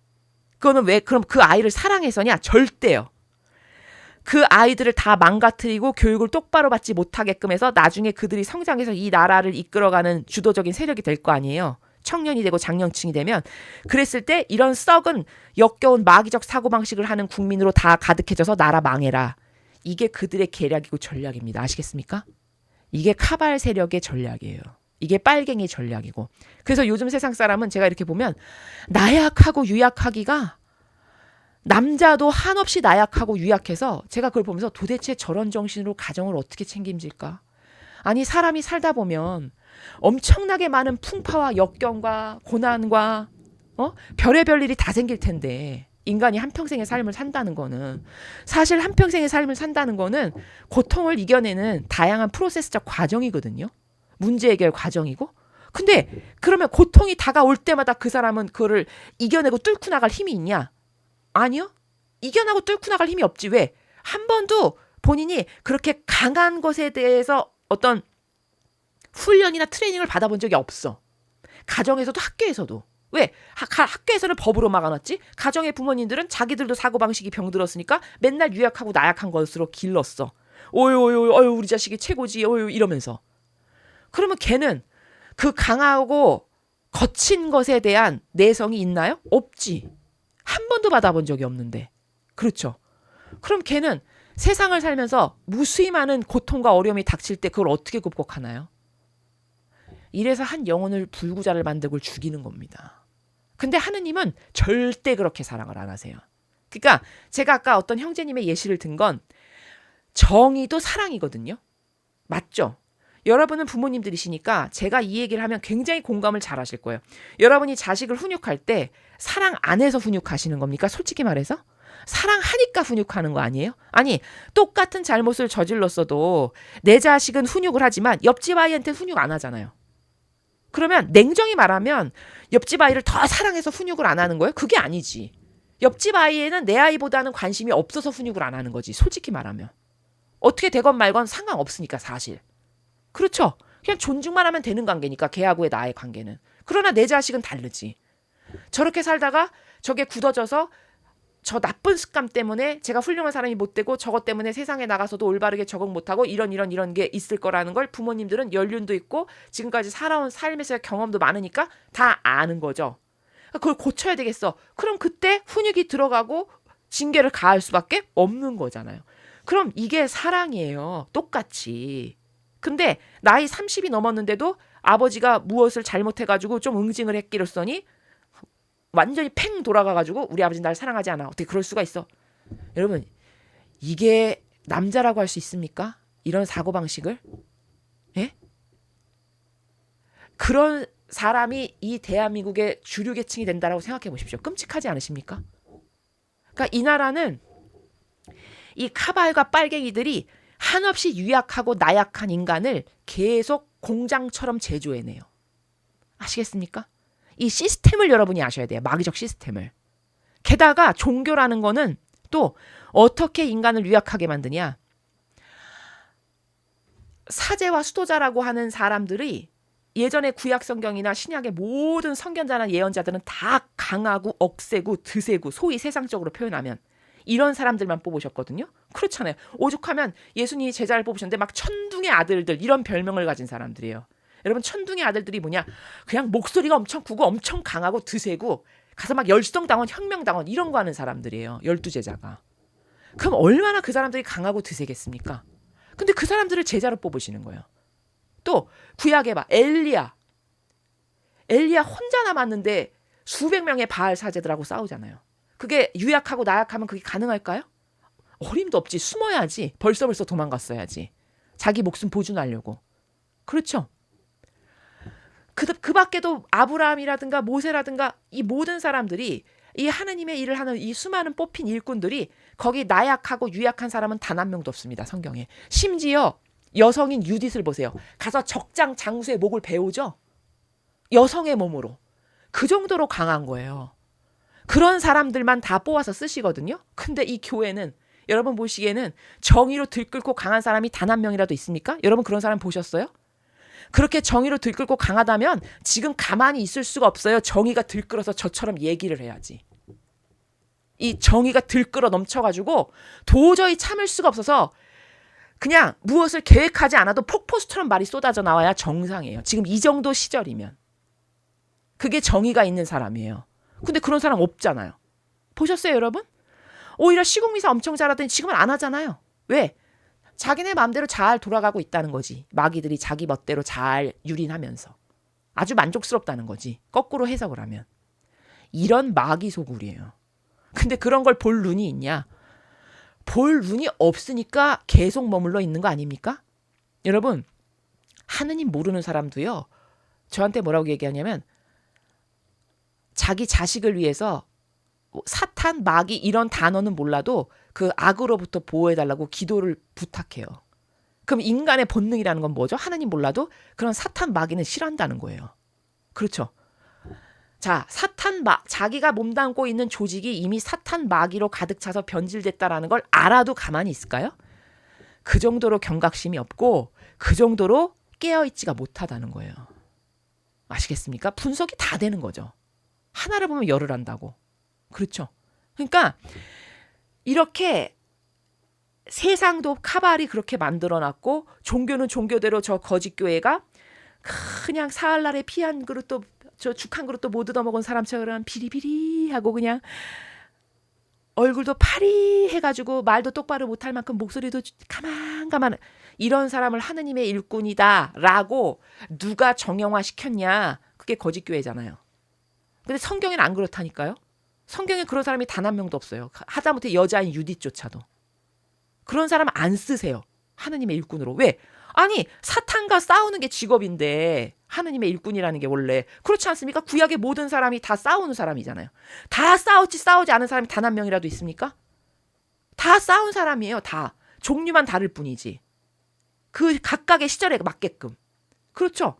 그거는 왜 그럼 그 아이를 사랑해서냐? 절대요. 그 아이들을 다 망가뜨리고 교육을 똑바로 받지 못하게끔 해서 나중에 그들이 성장해서 이 나라를 이끌어가는 주도적인 세력이 될 거 아니에요. 청년이 되고 장년층이 되면. 그랬을 때 이런 썩은 역겨운 마귀적 사고방식을 하는 국민으로 다 가득해져서 나라 망해라. 이게 그들의 계략이고 전략입니다. 아시겠습니까? 이게 카발 세력의 전략이에요. 이게 빨갱이 전략이고. 그래서 요즘 세상 사람은 제가 이렇게 보면 나약하고 유약하기가 남자도 한없이 나약하고 유약해서 제가 그걸 보면서 도대체 저런 정신으로 가정을 어떻게 책임질까? 아니 사람이 살다 보면 엄청나게 많은 풍파와 역경과 고난과 별의별 일이 다 생길 텐데 인간이 한평생의 삶을 산다는 거는 사실 한평생의 삶을 산다는 거는 고통을 이겨내는 다양한 프로세스적 과정이거든요. 문제 해결 과정이고. 근데 그러면 고통이 다가올 때마다 그 사람은 그거를 이겨내고 뚫고 나갈 힘이 있냐? 아니요. 이겨나고 뚫고 나갈 힘이 없지. 왜? 한 번도 본인이 그렇게 강한 것에 대해서 어떤 훈련이나 트레이닝을 받아본 적이 없어. 가정에서도 학교에서도. 왜? 학교에서는 법으로 막아놨지. 가정의 부모님들은 자기들도 사고방식이 병들었으니까 맨날 유약하고 나약한 것으로 길렀어. 어유 우리 자식이 최고지. 어유 이러면서. 그러면 걔는 그 강하고 거친 것에 대한 내성이 있나요? 없지. 한 번도 받아본 적이 없는데. 그렇죠. 그럼 걔는 세상을 살면서 무수히 많은 고통과 어려움이 닥칠 때 그걸 어떻게 극복하나요? 이래서 한 영혼을 불구자를 만들고 죽이는 겁니다. 근데 하느님은 절대 그렇게 사랑을 안 하세요. 그러니까 제가 아까 어떤 형제님의 예시를 든 건 정의도 사랑이거든요. 맞죠? 여러분은 부모님들이시니까 제가 이 얘기를 하면 굉장히 공감을 잘 하실 거예요. 여러분이 자식을 훈육할 때 사랑 안 해서 훈육하시는 겁니까? 솔직히 말해서? 사랑하니까 훈육하는 거 아니에요? 아니 똑같은 잘못을 저질렀어도 내 자식은 훈육을 하지만 옆집 아이한테 훈육 안 하잖아요. 그러면 냉정히 말하면 옆집 아이를 더 사랑해서 훈육을 안 하는 거예요? 그게 아니지. 옆집 아이에는 내 아이보다는 관심이 없어서 훈육을 안 하는 거지. 솔직히 말하면. 어떻게 되건 말건 상관없으니까 사실. 그렇죠. 그냥 존중만 하면 되는 관계니까 걔하고의 나의 관계는. 그러나 내 자식은 다르지. 저렇게 살다가 저게 굳어져서 저 나쁜 습관 때문에 제가 훌륭한 사람이 못 되고 저것 때문에 세상에 나가서도 올바르게 적응 못하고 이런 게 있을 거라는 걸 부모님들은 연륜도 있고 지금까지 살아온 삶에서의 경험도 많으니까 다 아는 거죠. 그걸 고쳐야 되겠어. 그럼 그때 훈육이 들어가고 징계를 가할 수밖에 없는 거잖아요. 그럼 이게 사랑이에요. 똑같이. 근데 나이 30이 넘었는데도 아버지가 무엇을 잘못해가지고 좀 응징을 했기로써니 완전히 팽 돌아가가지고 우리 아버지 날 사랑하지 않아. 어떻게 그럴 수가 있어? 여러분 이게 남자라고 할 수 있습니까? 이런 사고방식을? 예? 그런 사람이 이 대한민국의 주류 계층이 된다라고 생각해 보십시오. 끔찍하지 않으십니까? 그러니까 이 나라는 이 카발과 빨갱이들이 한없이 유약하고 나약한 인간을 계속 공장처럼 제조해내요. 아시겠습니까? 이 시스템을 여러분이 아셔야 돼요. 마귀적 시스템을. 게다가 종교라는 거는 또 어떻게 인간을 유약하게 만드냐. 사제와 수도자라고 하는 사람들이 예전에 구약 성경이나 신약의 모든 선견자나 예언자들은 다 강하고 억세고 드세고 소위 세상적으로 표현하면 이런 사람들만 뽑으셨거든요. 그렇잖아요. 오죽하면 예수님이 제자를 뽑으셨는데 막 천둥의 아들들 이런 별명을 가진 사람들이에요. 여러분 천둥의 아들들이 뭐냐? 그냥 목소리가 엄청 크고 엄청 강하고 드세고 가서 막 열성당원 혁명당원 이런 거 하는 사람들이에요. 12제자가. 그럼 얼마나 그 사람들이 강하고 드세겠습니까? 근데 그 사람들을 제자로 뽑으시는 거예요. 또 구약에 봐. 엘리야 혼자 남았는데 수백 명의 바알 사제들하고 싸우잖아요. 그게 유약하고 나약하면 그게 가능할까요? 어림도 없지. 숨어야지. 벌써 도망갔어야지. 자기 목숨 보존하려고. 그렇죠? 그 밖에도 아브라함이라든가 모세라든가 이 모든 사람들이 이 하느님의 일을 하는 이 수많은 뽑힌 일꾼들이 거기 나약하고 유약한 사람은 단 한 명도 없습니다. 성경에. 심지어 여성인 유딧을 보세요. 가서 적장 장수의 목을 베오죠. 여성의 몸으로. 그 정도로 강한 거예요. 그런 사람들만 다 뽑아서 쓰시거든요. 근데 이 교회는 여러분 보시기에는 정의로 들끓고 강한 사람이 단 한 명이라도 있습니까? 여러분 그런 사람 보셨어요? 그렇게 정의로 들끓고 강하다면 지금 가만히 있을 수가 없어요. 정의가 들끓어서 저처럼 얘기를 해야지. 이 정의가 들끓어 넘쳐가지고 도저히 참을 수가 없어서 그냥 무엇을 계획하지 않아도 폭포수처럼 말이 쏟아져 나와야 정상이에요. 지금 이 정도 시절이면. 그게 정의가 있는 사람이에요. 근데 그런 사람 없잖아요. 보셨어요, 여러분? 오히려 시국미사 엄청 잘하더니 지금은 안 하잖아요. 왜? 자기네 마음대로 잘 돌아가고 있다는 거지. 마귀들이 자기 멋대로 잘 유린하면서. 아주 만족스럽다는 거지. 거꾸로 해석을 하면. 이런 마귀 소굴이에요. 근데 그런 걸 볼 눈이 있냐? 볼 눈이 없으니까 계속 머물러 있는 거 아닙니까? 여러분, 하느님 모르는 사람도요. 저한테 뭐라고 얘기하냐면 자기 자식을 위해서 사탄, 마귀 이런 단어는 몰라도 그 악으로부터 보호해달라고 기도를 부탁해요. 그럼 인간의 본능이라는 건 뭐죠? 하느님 몰라도 그런 사탄, 마귀는 싫어한다는 거예요. 그렇죠? 자, 자기가 몸담고 있는 조직이 이미 사탄, 마귀로 가득 차서 변질됐다라는 걸 알아도 가만히 있을까요? 그 정도로 경각심이 없고 그 정도로 깨어있지가 못하다는 거예요. 아시겠습니까? 분석이 다 되는 거죠. 하나를 보면 열을 한다고. 그렇죠. 그러니까 이렇게 세상도 카발이 그렇게 만들어놨고 종교는 종교대로 저 거짓교회가 그냥 사흘날에 피 한 그릇도 저 죽 한 그릇도 못 얻어먹은 사람처럼 비리비리하고 그냥 얼굴도 파리해가지고 말도 똑바로 못할 만큼 목소리도 가만가만 이런 사람을 하느님의 일꾼이다라고 누가 정형화시켰냐. 그게 거짓교회잖아요. 근데 성경에는 안 그렇다니까요. 성경에 그런 사람이 단 한 명도 없어요. 하다못해 여자인 유딧조차도. 그런 사람 안 쓰세요. 하느님의 일꾼으로. 왜? 아니 사탄과 싸우는 게 직업인데 하느님의 일꾼이라는 게 원래 그렇지 않습니까? 구약의 모든 사람이 다 싸우는 사람이잖아요. 다 싸우지 않은 사람이 단 한 명이라도 있습니까? 다 싸운 사람이에요. 다. 종류만 다를 뿐이지. 그 각각의 시절에 맞게끔. 그렇죠.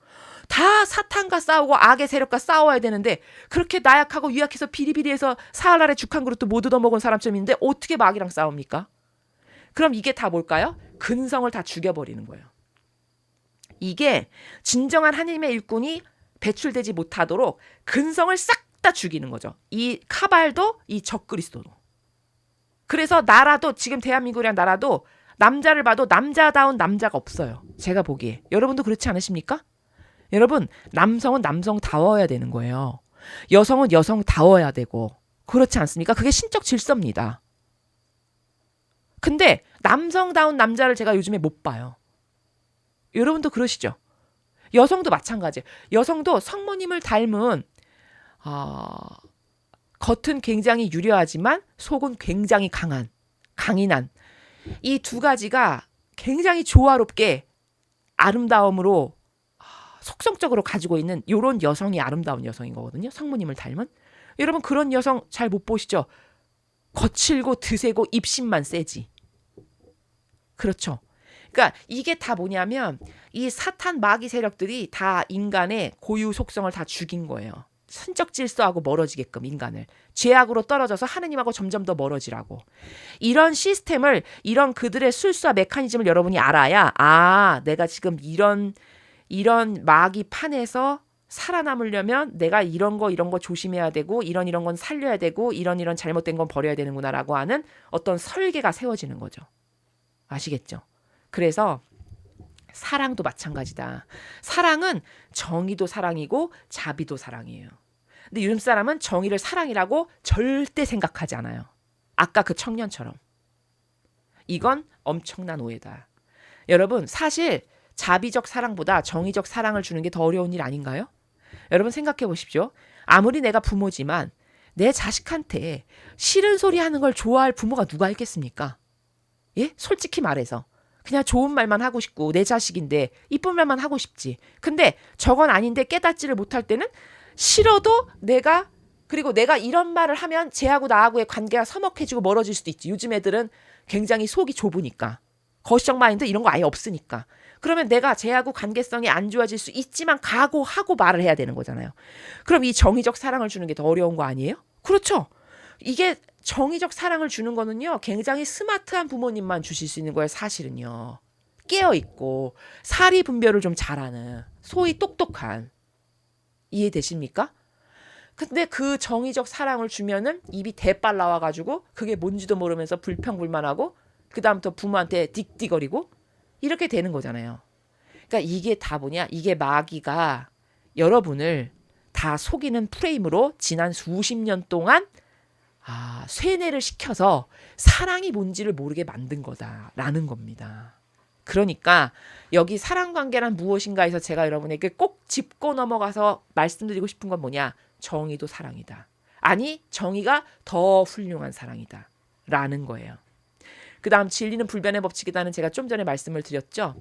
다 사탄과 싸우고 악의 세력과 싸워야 되는데 그렇게 나약하고 유약해서 비리비리해서 사흘 아래 죽 한 그릇도 못 얻어먹은 사람쯤 있는데 어떻게 마귀랑 싸웁니까? 그럼 이게 다 뭘까요? 근성을 다 죽여버리는 거예요. 이게 진정한 하나님의 일꾼이 배출되지 못하도록 근성을 싹 다 죽이는 거죠. 이 카발도 이 적그리스도도. 그래서 나라도 지금 대한민국이란 나라도 남자를 봐도 남자다운 남자가 없어요. 제가 보기에. 여러분도 그렇지 않으십니까? 여러분 남성은 남성다워야 되는 거예요. 여성은 여성다워야 되고 그렇지 않습니까? 그게 신적 질서입니다. 근데 남성다운 남자를 제가 요즘에 못 봐요. 여러분도 그러시죠? 여성도 마찬가지예요. 여성도 성모님을 닮은 겉은 굉장히 유려하지만 속은 굉장히 강인한 이 두 가지가 굉장히 조화롭게 아름다움으로 속성적으로 가지고 있는 이런 여성이 아름다운 여성인 거거든요. 성모님을 닮은. 여러분 그런 여성 잘 못 보시죠? 거칠고 드세고 입심만 세지. 그렇죠. 그러니까 이게 다 뭐냐면 이 사탄 마귀 세력들이 다 인간의 고유 속성을 다 죽인 거예요. 신적 질서하고 멀어지게끔 인간을. 죄악으로 떨어져서 하느님하고 점점 더 멀어지라고. 이런 시스템을 이런 그들의 술수와 메커니즘을 여러분이 알아야 내가 지금 이런 마귀 판에서 살아남으려면 내가 이런 거 조심해야 되고 이런 건 살려야 되고 이런 잘못된 건 버려야 되는구나라고 하는 어떤 설계가 세워지는 거죠. 아시겠죠? 그래서 사랑도 마찬가지다. 사랑은 정의도 사랑이고 자비도 사랑이에요. 근데 요즘 사람은 정의를 사랑이라고 절대 생각하지 않아요. 아까 그 청년처럼. 이건 엄청난 오해다. 여러분 사실 자비적 사랑보다 정의적 사랑을 주는 게 더 어려운 일 아닌가요? 여러분 생각해 보십시오. 아무리 내가 부모지만 내 자식한테 싫은 소리 하는 걸 좋아할 부모가 누가 있겠습니까? 예? 솔직히 말해서. 그냥 좋은 말만 하고 싶고 내 자식인데 이쁜 말만 하고 싶지. 근데 저건 아닌데 깨닫지를 못할 때는 싫어도 내가 이런 말을 하면 쟤하고 나하고의 관계가 서먹해지고 멀어질 수도 있지. 요즘 애들은 굉장히 속이 좁으니까. 거시적 마인드 이런 거 아예 없으니까. 그러면 내가 쟤하고 관계성이 안 좋아질 수 있지만 각오하고 말을 해야 되는 거잖아요. 그럼 이 정의적 사랑을 주는 게 더 어려운 거 아니에요? 그렇죠. 이게 정의적 사랑을 주는 거는요, 굉장히 스마트한 부모님만 주실 수 있는 거예요, 사실은요. 깨어있고 사리 분별을 좀 잘하는, 소위 똑똑한. 이해되십니까? 근데 그 정의적 사랑을 주면은 입이 대빨 나와가지고 그게 뭔지도 모르면서 불평불만하고 그 다음부터 부모한테 딕딕거리고 이렇게 되는 거잖아요. 그러니까 이게 다 뭐냐? 이게 마귀가 여러분을 다 속이는 프레임으로 지난 수십 년 동안 쇠뇌를 시켜서 사랑이 뭔지를 모르게 만든 거다라는 겁니다. 그러니까 여기 사랑관계란 무엇인가에서 제가 여러분에게 꼭 짚고 넘어가서 말씀드리고 싶은 건 뭐냐? 정의도 사랑이다. 아니, 정의가 더 훌륭한 사랑이다. 라는 거예요. 그 다음 진리는 불변의 법칙이다는 제가 좀 전에 말씀을 드렸죠.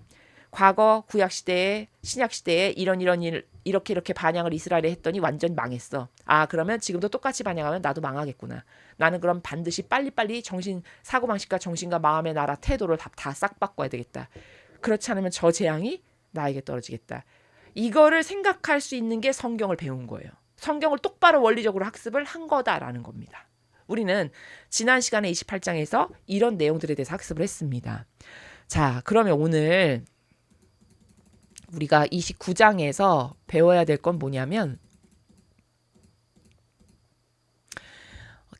과거 구약시대에 신약시대에 이런 일 이렇게 반향을 이스라엘에 했더니 완전 망했어. 그러면 지금도 똑같이 반향하면 나도 망하겠구나. 나는 그럼 반드시 빨리빨리 사고방식과 정신과 마음의 나라 태도를 다 싹 바꿔야 되겠다. 그렇지 않으면 저 재앙이 나에게 떨어지겠다. 이거를 생각할 수 있는 게 성경을 배운 거예요. 성경을 똑바로 원리적으로 학습을 한 거다라는 겁니다. 우리는 지난 시간에 28장에서 이런 내용들에 대해서 학습을 했습니다. 자, 그러면 오늘 우리가 29장에서 배워야 될 건 뭐냐면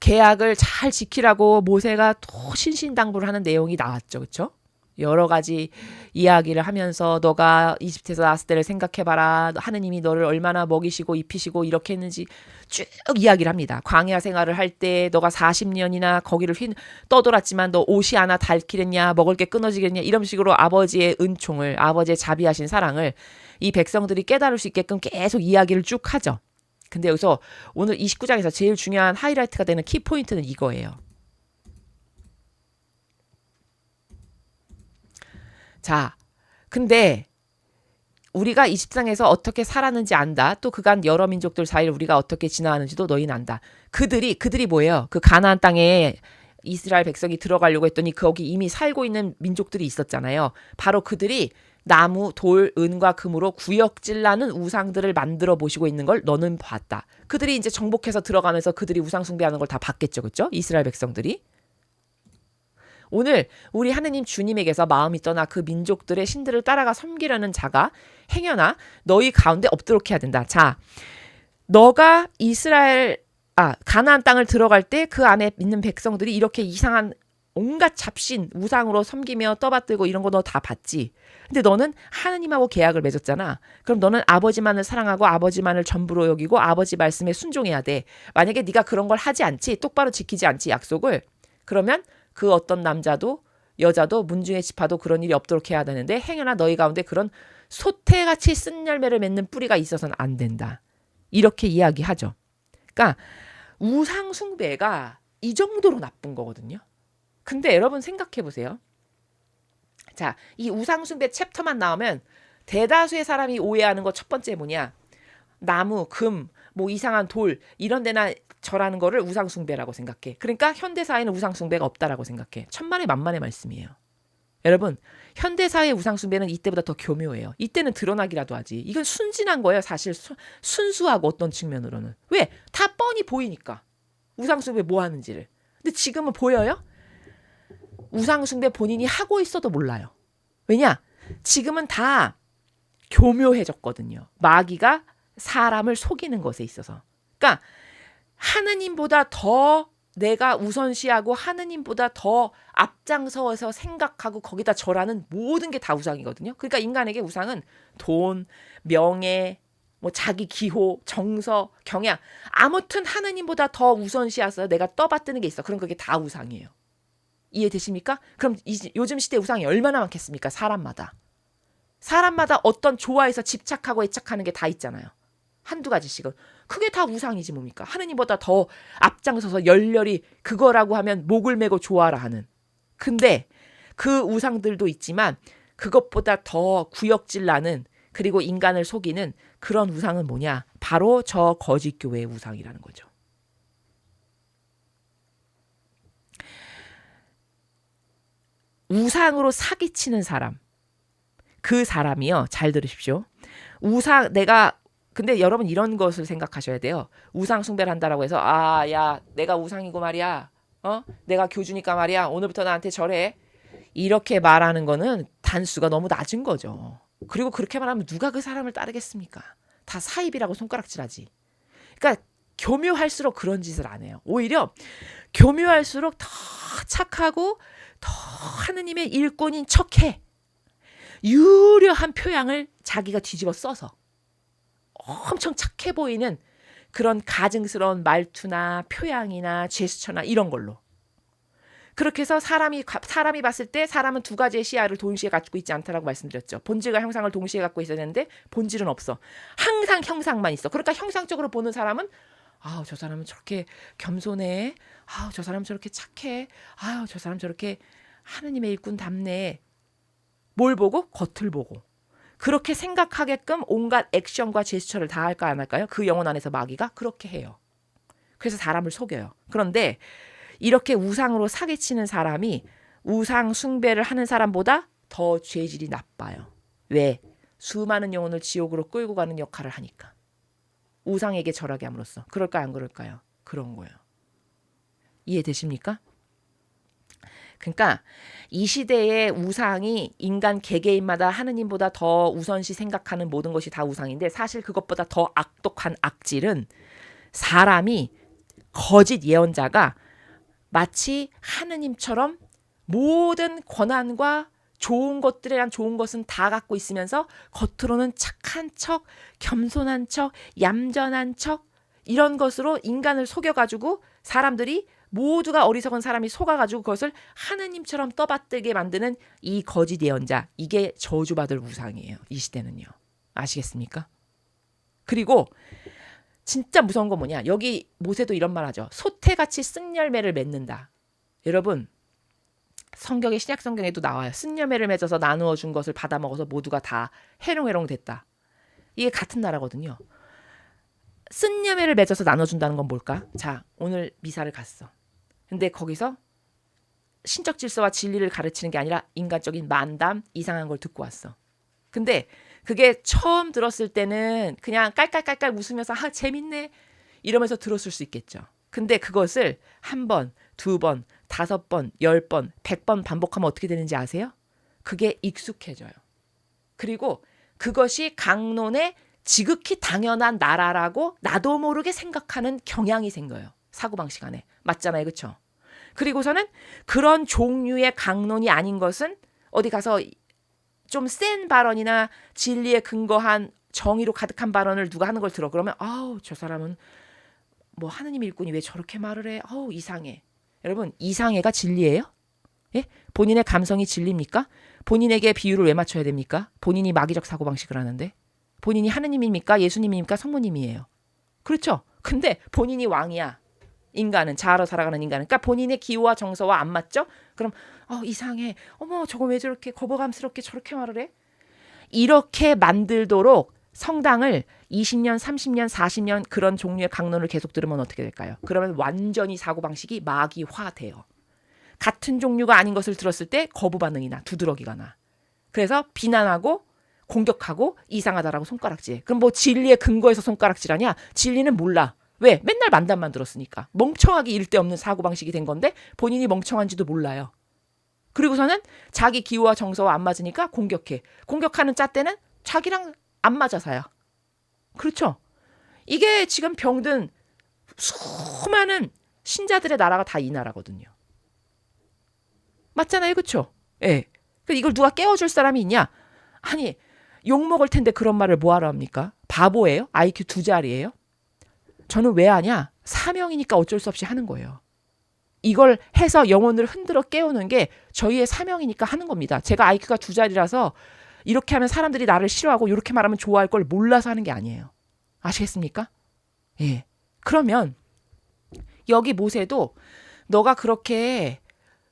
계약을 잘 지키라고 모세가 또 신신당부를 하는 내용이 나왔죠. 그렇죠? 여러 가지 이야기를 하면서 너가 이집트에서 나왔을 때를 생각해봐라. 하느님이 너를 얼마나 먹이시고 입히시고 이렇게 했는지 쭉 이야기를 합니다. 광야 생활을 할 때 너가 40년이나 거기를 떠돌았지만 너 옷이 하나 닳기랬냐, 먹을 게 끊어지겠냐, 이런 식으로 아버지의 은총을, 아버지의 자비하신 사랑을 이 백성들이 깨달을 수 있게끔 계속 이야기를 쭉 하죠. 근데 여기서 오늘 29장에서 제일 중요한 하이라이트가 되는 키포인트는 이거예요. 자, 근데 우리가 20장에서 어떻게 살았는지 안다. 또 그간 여러 민족들 사이를 우리가 어떻게 지나가는지도 너희는 안다. 그들이 뭐예요? 그 가나안 땅에 이스라엘 백성이 들어가려고 했더니 거기 이미 살고 있는 민족들이 있었잖아요. 바로 그들이 나무, 돌, 은과 금으로 구역질나는 우상들을 만들어 보시고 있는 걸 너는 봤다. 그들이 이제 정복해서 들어가면서 그들이 우상 숭배하는 걸 다 봤겠죠. 그렇죠? 이스라엘 백성들이. 오늘 우리 하느님 주님에게서 마음이 떠나 그 민족들의 신들을 따라가 섬기려는 자가 행여나 너희 가운데 없도록 해야 된다. 자, 너가 가나안 땅을 들어갈 때 그 안에 있는 백성들이 이렇게 이상한 온갖 잡신 우상으로 섬기며 떠받들고 이런 거 너 다 봤지. 근데 너는 하느님하고 계약을 맺었잖아. 그럼 너는 아버지만을 사랑하고 아버지만을 전부로 여기고 아버지 말씀에 순종해야 돼. 만약에 네가 그런 걸 하지 않지, 똑바로 지키지 않지 약속을, 그러면 그 어떤 남자도 여자도 문중의 지파도 그런 일이 없도록 해야 되는데 행여나 너희 가운데 그런 소태같이 쓴 열매를 맺는 뿌리가 있어서는 안 된다. 이렇게 이야기하죠. 그러니까 우상 숭배가 이 정도로 나쁜 거거든요. 근데 여러분 생각해 보세요. 자, 이 우상 숭배 챕터만 나오면 대다수의 사람이 오해하는 거 첫 번째 뭐냐? 나무, 금, 뭐 이상한 돌 이런 데나 절하는 거를 우상 숭배라고 생각해. 그러니까 현대 사회는 우상 숭배가 없다라고 생각해. 천만의 만만의 말씀이에요. 여러분, 현대 사회의 우상 숭배는 이때보다 더 교묘해요. 이때는 드러나기라도 하지. 이건 순진한 거예요. 사실 순수하고 어떤 측면으로는. 왜? 다 뻔히 보이니까. 우상 숭배 뭐 하는지를. 근데 지금은 보여요? 우상 숭배 본인이 하고 있어도 몰라요. 왜냐? 지금은 다 교묘해졌거든요. 마귀가 사람을 속이는 것에 있어서. 그러니까 하느님보다 더 내가 우선시하고 하느님보다 더 앞장서서 생각하고 거기다 절하는 모든 게 다 우상이거든요. 그러니까 인간에게 우상은 돈, 명예, 뭐 자기 기호, 정서, 경향, 아무튼 하느님보다 더 우선시해서 내가 떠받드는 게 있어. 그럼 그게 다 우상이에요. 이해되십니까? 그럼 요즘 시대 우상이 얼마나 많겠습니까? 사람마다 어떤 좋아해서 집착하고 애착하는 게 다 있잖아요. 한두 가지씩은. 그게 다 우상이지 뭡니까? 하느님보다 더 앞장서서 열렬히 그거라고 하면 목을 메고 좋아라 하는. 근데 그 우상들도 있지만 그것보다 더 구역질 나는, 그리고 인간을 속이는 그런 우상은 뭐냐? 바로 저 거짓 교회의 우상이라는 거죠. 우상으로 사기치는 사람, 그 사람이요. 잘 들으십시오. 근데 여러분 이런 것을 생각하셔야 돼요. 우상 숭배를 한다라고 해서 야 내가 우상이고 말이야. 내가 교주니까 말이야. 오늘부터 나한테 절해. 이렇게 말하는 거는 단수가 너무 낮은 거죠. 그리고 그렇게 말하면 누가 그 사람을 따르겠습니까? 다 사입이라고 손가락질하지. 그러니까 교묘할수록 그런 짓을 안 해요. 오히려 교묘할수록 더 착하고 더 하느님의 일꾼인 척해. 유려한 표양을 자기가 뒤집어 써서 엄청 착해 보이는 그런 가증스러운 말투나 표양이나 제스처나 이런 걸로. 그렇게 해서 사람이 봤을 때 사람은 두 가지의 시야를 동시에 갖고 있지 않다라고 말씀드렸죠. 본질과 형상을 동시에 갖고 있어야 되는데 본질은 없어. 항상 형상만 있어. 그러니까 형상적으로 보는 사람은 저 사람은 저렇게 겸손해. 저 사람은 저렇게 착해. 저 사람 저렇게 하느님의 일꾼답네. 뭘 보고? 겉을 보고. 그렇게 생각하게끔 온갖 액션과 제스처를 다 할까 안 할까요? 그 영혼 안에서 마귀가 그렇게 해요. 그래서 사람을 속여요. 그런데 이렇게 우상으로 사기치는 사람이 우상 숭배를 하는 사람보다 더 죄질이 나빠요. 왜? 수많은 영혼을 지옥으로 끌고 가는 역할을 하니까. 우상에게 절하게 함으로써. 그럴까요? 안 그럴까요? 그런 거예요. 이해되십니까? 그러니까 이 시대의 우상이 인간 개개인마다 하느님보다 더 우선시 생각하는 모든 것이 다 우상인데 사실 그것보다 더 악독한 악질은 사람이 거짓 예언자가 마치 하느님처럼 모든 권한과 좋은 것들이란 좋은 것은 다 갖고 있으면서 겉으로는 착한 척, 겸손한 척, 얌전한 척 이런 것으로 인간을 속여가지고 사람들이 모두가 어리석은 사람이 속아가지고 그것을 하느님처럼 떠받들게 만드는 이 거짓 예언자. 이게 저주받을 우상이에요. 이 시대는요. 아시겠습니까? 그리고 진짜 무서운 건 뭐냐. 여기 모세도 이런 말 하죠. 소태같이 쓴열매를 맺는다. 여러분 성경의 신약 성경에도 나와요. 쓴열매를 맺어서 나누어 준 것을 받아먹어서 모두가 다 해롱해롱 됐다. 이게 같은 나라거든요. 쓴열매를 맺어서 나눠준다는 건 뭘까? 자, 오늘 미사를 갔어. 근데 거기서 신적 질서와 진리를 가르치는 게 아니라 인간적인 만담 이상한 걸 듣고 왔어. 근데 그게 처음 들었을 때는 그냥 깔깔깔깔 웃으면서 재밌네 이러면서 들었을 수 있겠죠. 근데 그것을 한 번, 두 번, 5번, 10번, 100번 반복하면 어떻게 되는지 아세요? 그게 익숙해져요. 그리고 그것이 강론의 지극히 당연한 나라라고 나도 모르게 생각하는 경향이 생겨요. 사고방식 안에. 맞잖아요. 그렇죠? 그리고서는 그런 종류의 강론이 아닌 것은 어디 가서 좀 센 발언이나 진리에 근거한 정의로 가득한 발언을 누가 하는 걸 들어. 그러면 저 사람은 뭐 하느님 일꾼이 왜 저렇게 말을 해? 이상해. 여러분 이상해가 진리예요? 예? 본인의 감성이 진리입니까? 본인에게 비유를 왜 맞춰야 됩니까? 본인이 마귀적 사고방식을 하는데. 본인이 하느님입니까? 예수님입니까? 성모님이에요. 그렇죠? 근데 본인이 왕이야. 인간은 자아로 살아가는 인간은. 그러니까 본인의 기호와 정서와 안 맞죠? 그럼 이상해. 어머 저거 왜 저렇게 거부감스럽게 저렇게 말을 해? 이렇게 만들도록 성당을 20년, 30년, 40년 그런 종류의 강론을 계속 들으면 어떻게 될까요? 그러면 완전히 사고방식이 마귀화돼요. 같은 종류가 아닌 것을 들었을 때 거부 반응이 나. 두드러기가 나. 그래서 비난하고 공격하고 이상하다라고 손가락질. 그럼 뭐 진리의 근거에서 손가락질하냐? 진리는 몰라. 왜? 맨날 만담만 들었으니까. 멍청하기 일대 없는 사고방식이 된 건데 본인이 멍청한지도 몰라요. 그리고서는 자기 기호와 정서와 안 맞으니까 공격해. 공격하는 잣대는 자기랑 안 맞아서야. 그렇죠? 이게 지금 병든 수많은 신자들의 나라가 다 이 나라거든요. 맞잖아요. 그렇죠? 예. 이걸 누가 깨워줄 사람이 있냐? 아니 욕먹을 텐데 그런 말을 뭐하러 합니까? 바보예요? IQ 2자리예요? 저는 왜 하냐? 사명이니까 어쩔 수 없이 하는 거예요. 이걸 해서 영혼을 흔들어 깨우는 게 저희의 사명이니까 하는 겁니다. 제가 IQ가 2자리라서 이렇게 하면 사람들이 나를 싫어하고 이렇게 말하면 좋아할 걸 몰라서 하는 게 아니에요. 아시겠습니까? 예. 그러면 여기 모세도 너가 그렇게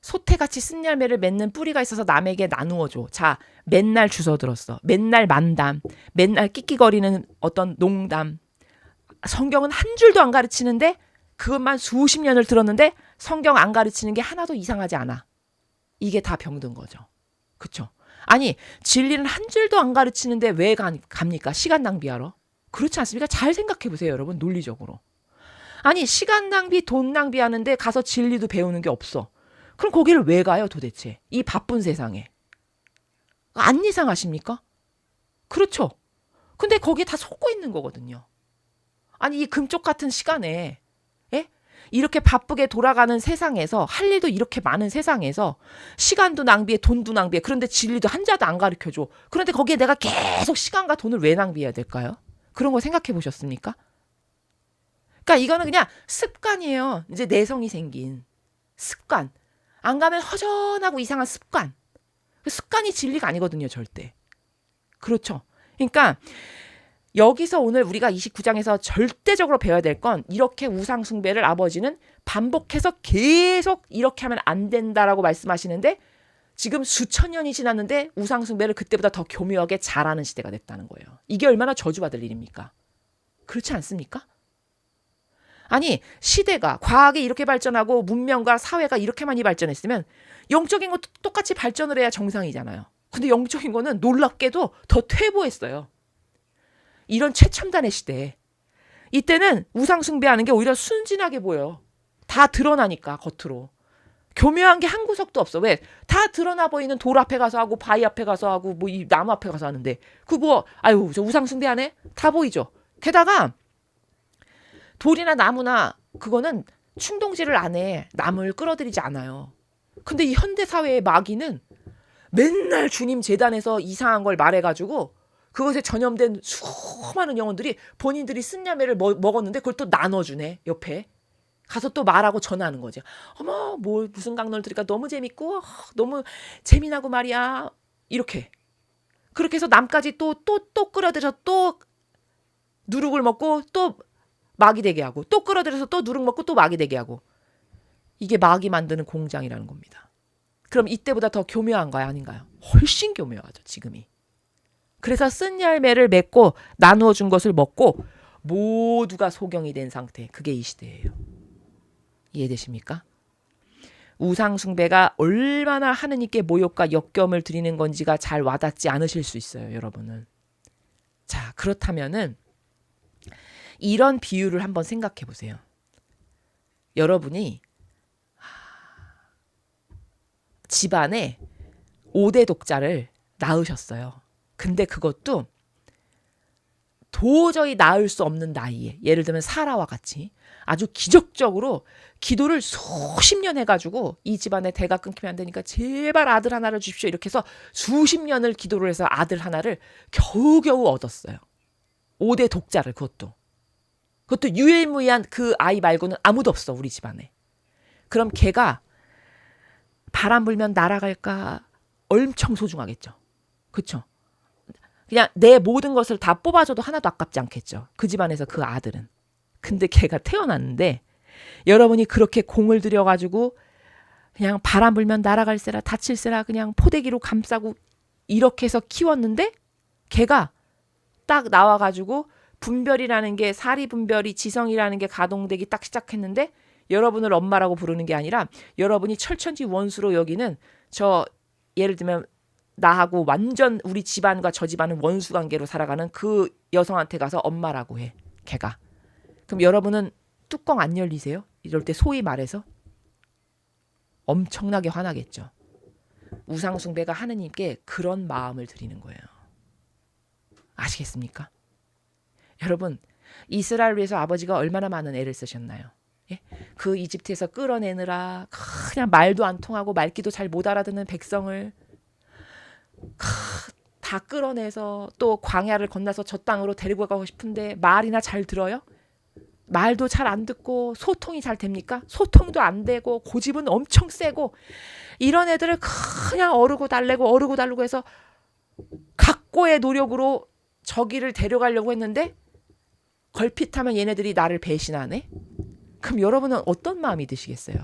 소태같이 쓴 열매를 맺는 뿌리가 있어서 남에게 나누어줘. 자, 맨날 주워 들었어. 맨날 만담, 맨날 끽끽거리는 어떤 농담. 성경은 한 줄도 안 가르치는데 그것만 수십 년을 들었는데 성경 안 가르치는 게 하나도 이상하지 않아. 이게 다 병든 거죠. 그렇죠? 아니 진리는 한 줄도 안 가르치는데 왜 갑니까? 시간 낭비하러. 그렇지 않습니까? 잘 생각해 보세요 여러분 논리적으로. 아니 시간 낭비 돈 낭비하는데 가서 진리도 배우는 게 없어. 그럼 거기를 왜 가요 도대체? 이 바쁜 세상에. 안 이상하십니까? 그렇죠. 근데 거기에 다 속고 있는 거거든요. 아니 이 금쪽 같은 시간에 예? 이렇게 바쁘게 돌아가는 세상에서 할 일도 이렇게 많은 세상에서 시간도 낭비해 돈도 낭비해. 그런데 진리도 한자도 안 가르쳐줘. 그런데 거기에 내가 계속 시간과 돈을 왜 낭비해야 될까요? 그런 거 생각해 보셨습니까? 그러니까 이거는 그냥 습관이에요. 이제 내성이 생긴 습관. 안 가면 허전하고 이상한 습관. 그 습관이 진리가 아니거든요 절대. 그렇죠. 그러니까 여기서 오늘 우리가 29장에서 절대적으로 배워야 될 건 이렇게 우상 숭배를 아버지는 반복해서 계속 이렇게 하면 안 된다라고 말씀하시는데 지금 수천 년이 지났는데 우상 숭배를 그때보다 더 교묘하게 잘하는 시대가 됐다는 거예요. 이게 얼마나 저주받을 일입니까? 그렇지 않습니까? 아니 시대가 과학이 이렇게 발전하고 문명과 사회가 이렇게 많이 발전했으면 영적인 것도 똑같이 발전을 해야 정상이잖아요. 근데 영적인 거는 놀랍게도 더 퇴보했어요. 이런 최첨단의 시대에 이때는 우상 숭배하는 게 오히려 순진하게 보여. 다 드러나니까 겉으로. 교묘한 게 한 구석도 없어. 왜? 다 드러나 보이는 돌 앞에 가서 하고 바위 앞에 가서 하고 뭐 이 나무 앞에 가서 하는데 그 뭐 아유 저 우상 숭배하네? 다 보이죠. 게다가 돌이나 나무나 그거는 충동질을 안 해. 남을 끌어들이지 않아요. 근데 이 현대 사회의 마귀는 맨날 주님 재단에서 이상한 걸 말해가지고 그것에 전염된 수많은 영혼들이 본인들이 쓴 야매를 먹었는데 그걸 또 나눠주네. 옆에 가서 또 말하고 전하는 거죠. 어머 뭐 무슨 강론을 들으니까 너무 재밌고 너무 재미나고 말이야. 이렇게 그렇게 해서 남까지 또 끌어들여서 또 누룩을 먹고 또 마귀 되게 하고 또 끌어들여서 또 누룩 먹고 또 마귀 되게 하고. 이게 마귀 만드는 공장이라는 겁니다. 그럼 이때보다 더 교묘한 거야 아닌가요? 훨씬 교묘하죠 지금이. 그래서 쓴 열매를 맺고 나누어 준 것을 먹고 모두가 소경이 된 상태. 그게 이 시대예요. 이해되십니까? 우상 숭배가 얼마나 하느님께 모욕과 역경을 드리는 건지가 잘 와닿지 않으실 수 있어요. 여러분은. 자 그렇다면은 이런 비유를 한번 생각해 보세요. 여러분이 집안에 5대 독자를 낳으셨어요. 근데 그것도 도저히 낳을 수 없는 나이에 예를 들면 사라와 같이 아주 기적적으로 기도를 수십 년 해가지고 이 집안에 대가 끊기면 안 되니까 제발 아들 하나를 주십시오. 이렇게 해서 수십 년을 기도를 해서 아들 하나를 겨우겨우 얻었어요. 5대 독자를 그것도 유일무이한 그 아이 말고는 아무도 없어 우리 집안에. 그럼 걔가 바람 불면 날아갈까 엄청 소중하겠죠. 그렇죠? 그냥 내 모든 것을 다 뽑아줘도 하나도 아깝지 않겠죠. 그 집안에서 그 아들은. 근데 걔가 태어났는데 여러분이 그렇게 공을 들여가지고 그냥 바람 불면 날아갈세라 다칠세라 그냥 포대기로 감싸고 이렇게 해서 키웠는데 걔가 딱 나와가지고 분별이라는 게 사리분별이 지성이라는 게 가동되기 딱 시작했는데 여러분을 엄마라고 부르는 게 아니라 여러분이 철천지 원수로 여기는 저 예를 들면 나하고 완전 우리 집안과 저 집안은 원수 관계로 살아가는 그 여성한테 가서 엄마라고 해. 걔가. 그럼 여러분은 뚜껑 안 열리세요? 이럴 때 소위 말해서 엄청나게 화나겠죠. 우상숭배가 하느님께 그런 마음을 드리는 거예요. 아시겠습니까? 여러분 이스라엘 위해서 아버지가 얼마나 많은 애를 쓰셨나요? 예? 그 이집트에서 끌어내느라 그냥 말도 안 통하고 말귀도 잘 못 알아듣는 백성을 다 끌어내서 또 광야를 건너서 저 땅으로 데리고 가고 싶은데 말이나 잘 들어요? 말도 잘 안 듣고 소통이 잘 됩니까? 소통도 안 되고 고집은 엄청 세고 이런 애들을 그냥 어르고 달래고 해서 각고의 노력으로 저기를 데려가려고 했는데 걸핏하면 얘네들이 나를 배신하네? 그럼 여러분은 어떤 마음이 드시겠어요?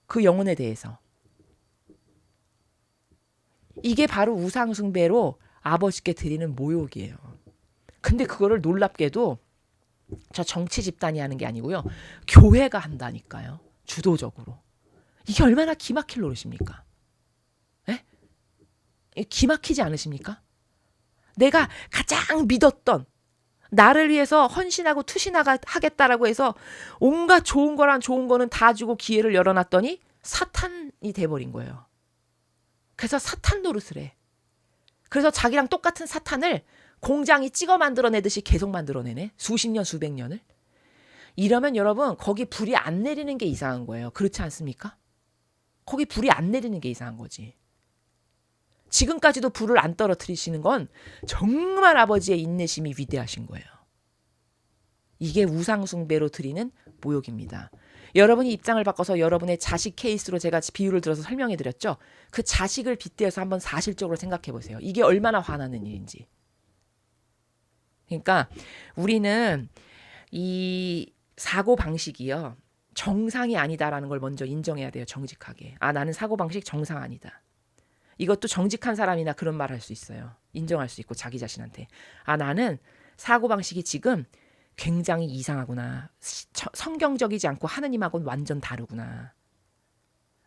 그 영혼에 대해서. 이게 바로 우상숭배로 아버지께 드리는 모욕이에요. 근데 그거를 놀랍게도 저 정치 집단이 하는 게 아니고요. 교회가 한다니까요. 주도적으로. 이게 얼마나 기막힐 노릇입니까? 에? 기막히지 않으십니까? 내가 가장 믿었던, 나를 위해서 헌신하고 투신하겠다라고 해서 온갖 좋은 거란 좋은 거는 다 주고 기회를 열어놨더니 사탄이 돼버린 거예요. 그래서 사탄 노릇을 해. 그래서 자기랑 똑같은 사탄을 공장이 찍어 만들어내듯이 계속 만들어내네. 수십 년, 수백 년을. 이러면 여러분 거기 불이 안 내리는 게 이상한 거예요. 그렇지 않습니까? 거기 불이 안 내리는 게 이상한 거지. 지금까지도 불을 안 떨어뜨리시는 건 정말 아버지의 인내심이 위대하신 거예요. 이게 우상숭배로 드리는 모욕입니다. 여러분이 입장을 바꿔서 여러분의 자식 케이스로 제가 비유를 들어서 설명해 드렸죠. 그 자식을 빗대어서 한번 사실적으로 생각해 보세요. 이게 얼마나 화나는 일인지. 그러니까 우리는 이 사고방식이요. 정상이 아니다라는 걸 먼저 인정해야 돼요. 정직하게. 아, 나는 사고방식 정상 아니다. 이것도 정직한 사람이나 그런 말 할 수 있어요. 인정할 수 있고 자기 자신한테. 아, 나는 사고방식이 지금 굉장히 이상하구나. 성경적이지 않고 하느님하고는 완전 다르구나.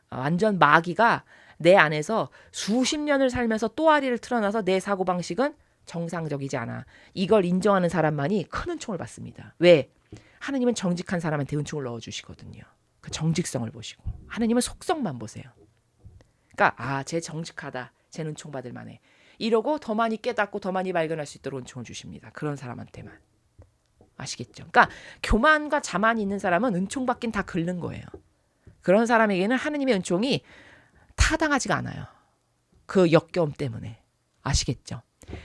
완전 마귀가 내 안에서 수십 년을 살면서 또아리를 틀어놔서 내 사고방식은 정상적이지 않아. 이걸 인정하는 사람만이 큰 은총을 받습니다. 왜? 하느님은 정직한 사람한테 은총을 넣어주시거든요. 그 정직성을 보시고. 하느님은 속성만 보세요. 그러니까 쟤 정직하다. 쟤는 은총 받을 만해. 이러고 더 많이 깨닫고 더 많이 발견할 수 있도록 은총을 주십니다. 그런 사람한테만. 아시겠죠? 그러니까 교만과 자만이 있는 사람은 은총 받긴 다 긁는 거예요. 그런 사람에게는 하느님의 은총이 타당하지가 않아요. 그 역겨움 때문에. 아시겠죠?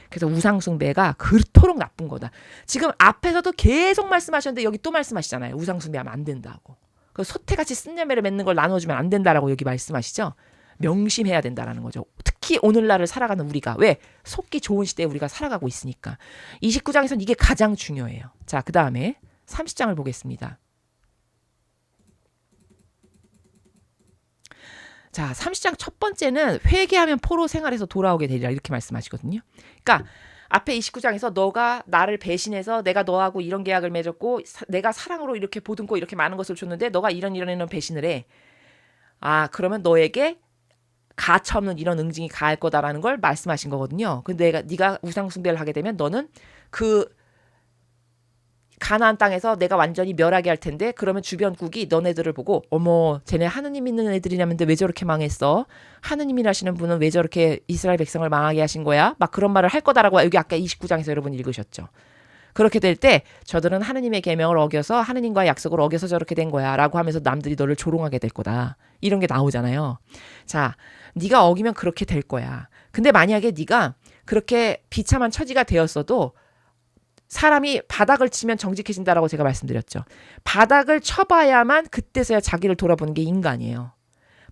그래서 우상숭배가 그토록 나쁜 거다. 지금 앞에서도 계속 말씀하셨는데 여기 또 말씀하시잖아요. 우상숭배하면 안 된다고. 그 소태같이 쓴 열매를 맺는 걸 나눠주면 안 된다라고 여기 말씀하시죠. 명심해야 된다라는 거죠. 특히 오늘날을 살아가는 우리가. 왜? 속기 좋은 시대에 우리가 살아가고 있으니까. 29장에서는 이게 가장 중요해요. 자, 그 다음에 30장을 보겠습니다. 자, 30장 첫 번째는 회개하면 포로 생활에서 돌아오게 되리라 이렇게 말씀하시거든요. 그러니까 앞에 29장에서 너가 나를 배신해서 내가 너하고 이런 계약을 맺었고 내가 사랑으로 이렇게 보듬고 이렇게 많은 것을 줬는데 너가 이런 배신을 해. 그러면 너에게 가차없는 이런 응징이 가할 거다라는 걸 말씀하신 거거든요. 근데 네가 우상 숭배를 하게 되면 너는 그 가나안 땅에서 내가 완전히 멸하게 할 텐데 그러면 주변국이 너네들을 보고 어머 쟤네 하느님 있는 애들이냐는데 왜 저렇게 망했어? 하느님이라시는 분은 왜 저렇게 이스라엘 백성을 망하게 하신 거야? 막 그런 말을 할 거다라고 여기 아까 29장에서 여러분 읽으셨죠. 그렇게 될 때 저들은 하느님의 계명을 어겨서 하느님과의 약속을 어겨서 저렇게 된 거야 라고 하면서 남들이 너를 조롱하게 될 거다. 이런 게 나오잖아요. 자, 네가 어기면 그렇게 될 거야. 근데 만약에 네가 그렇게 비참한 처지가 되었어도 사람이 바닥을 치면 정직해진다라고 제가 말씀드렸죠. 바닥을 쳐봐야만 그때서야 자기를 돌아보는 게 인간이에요.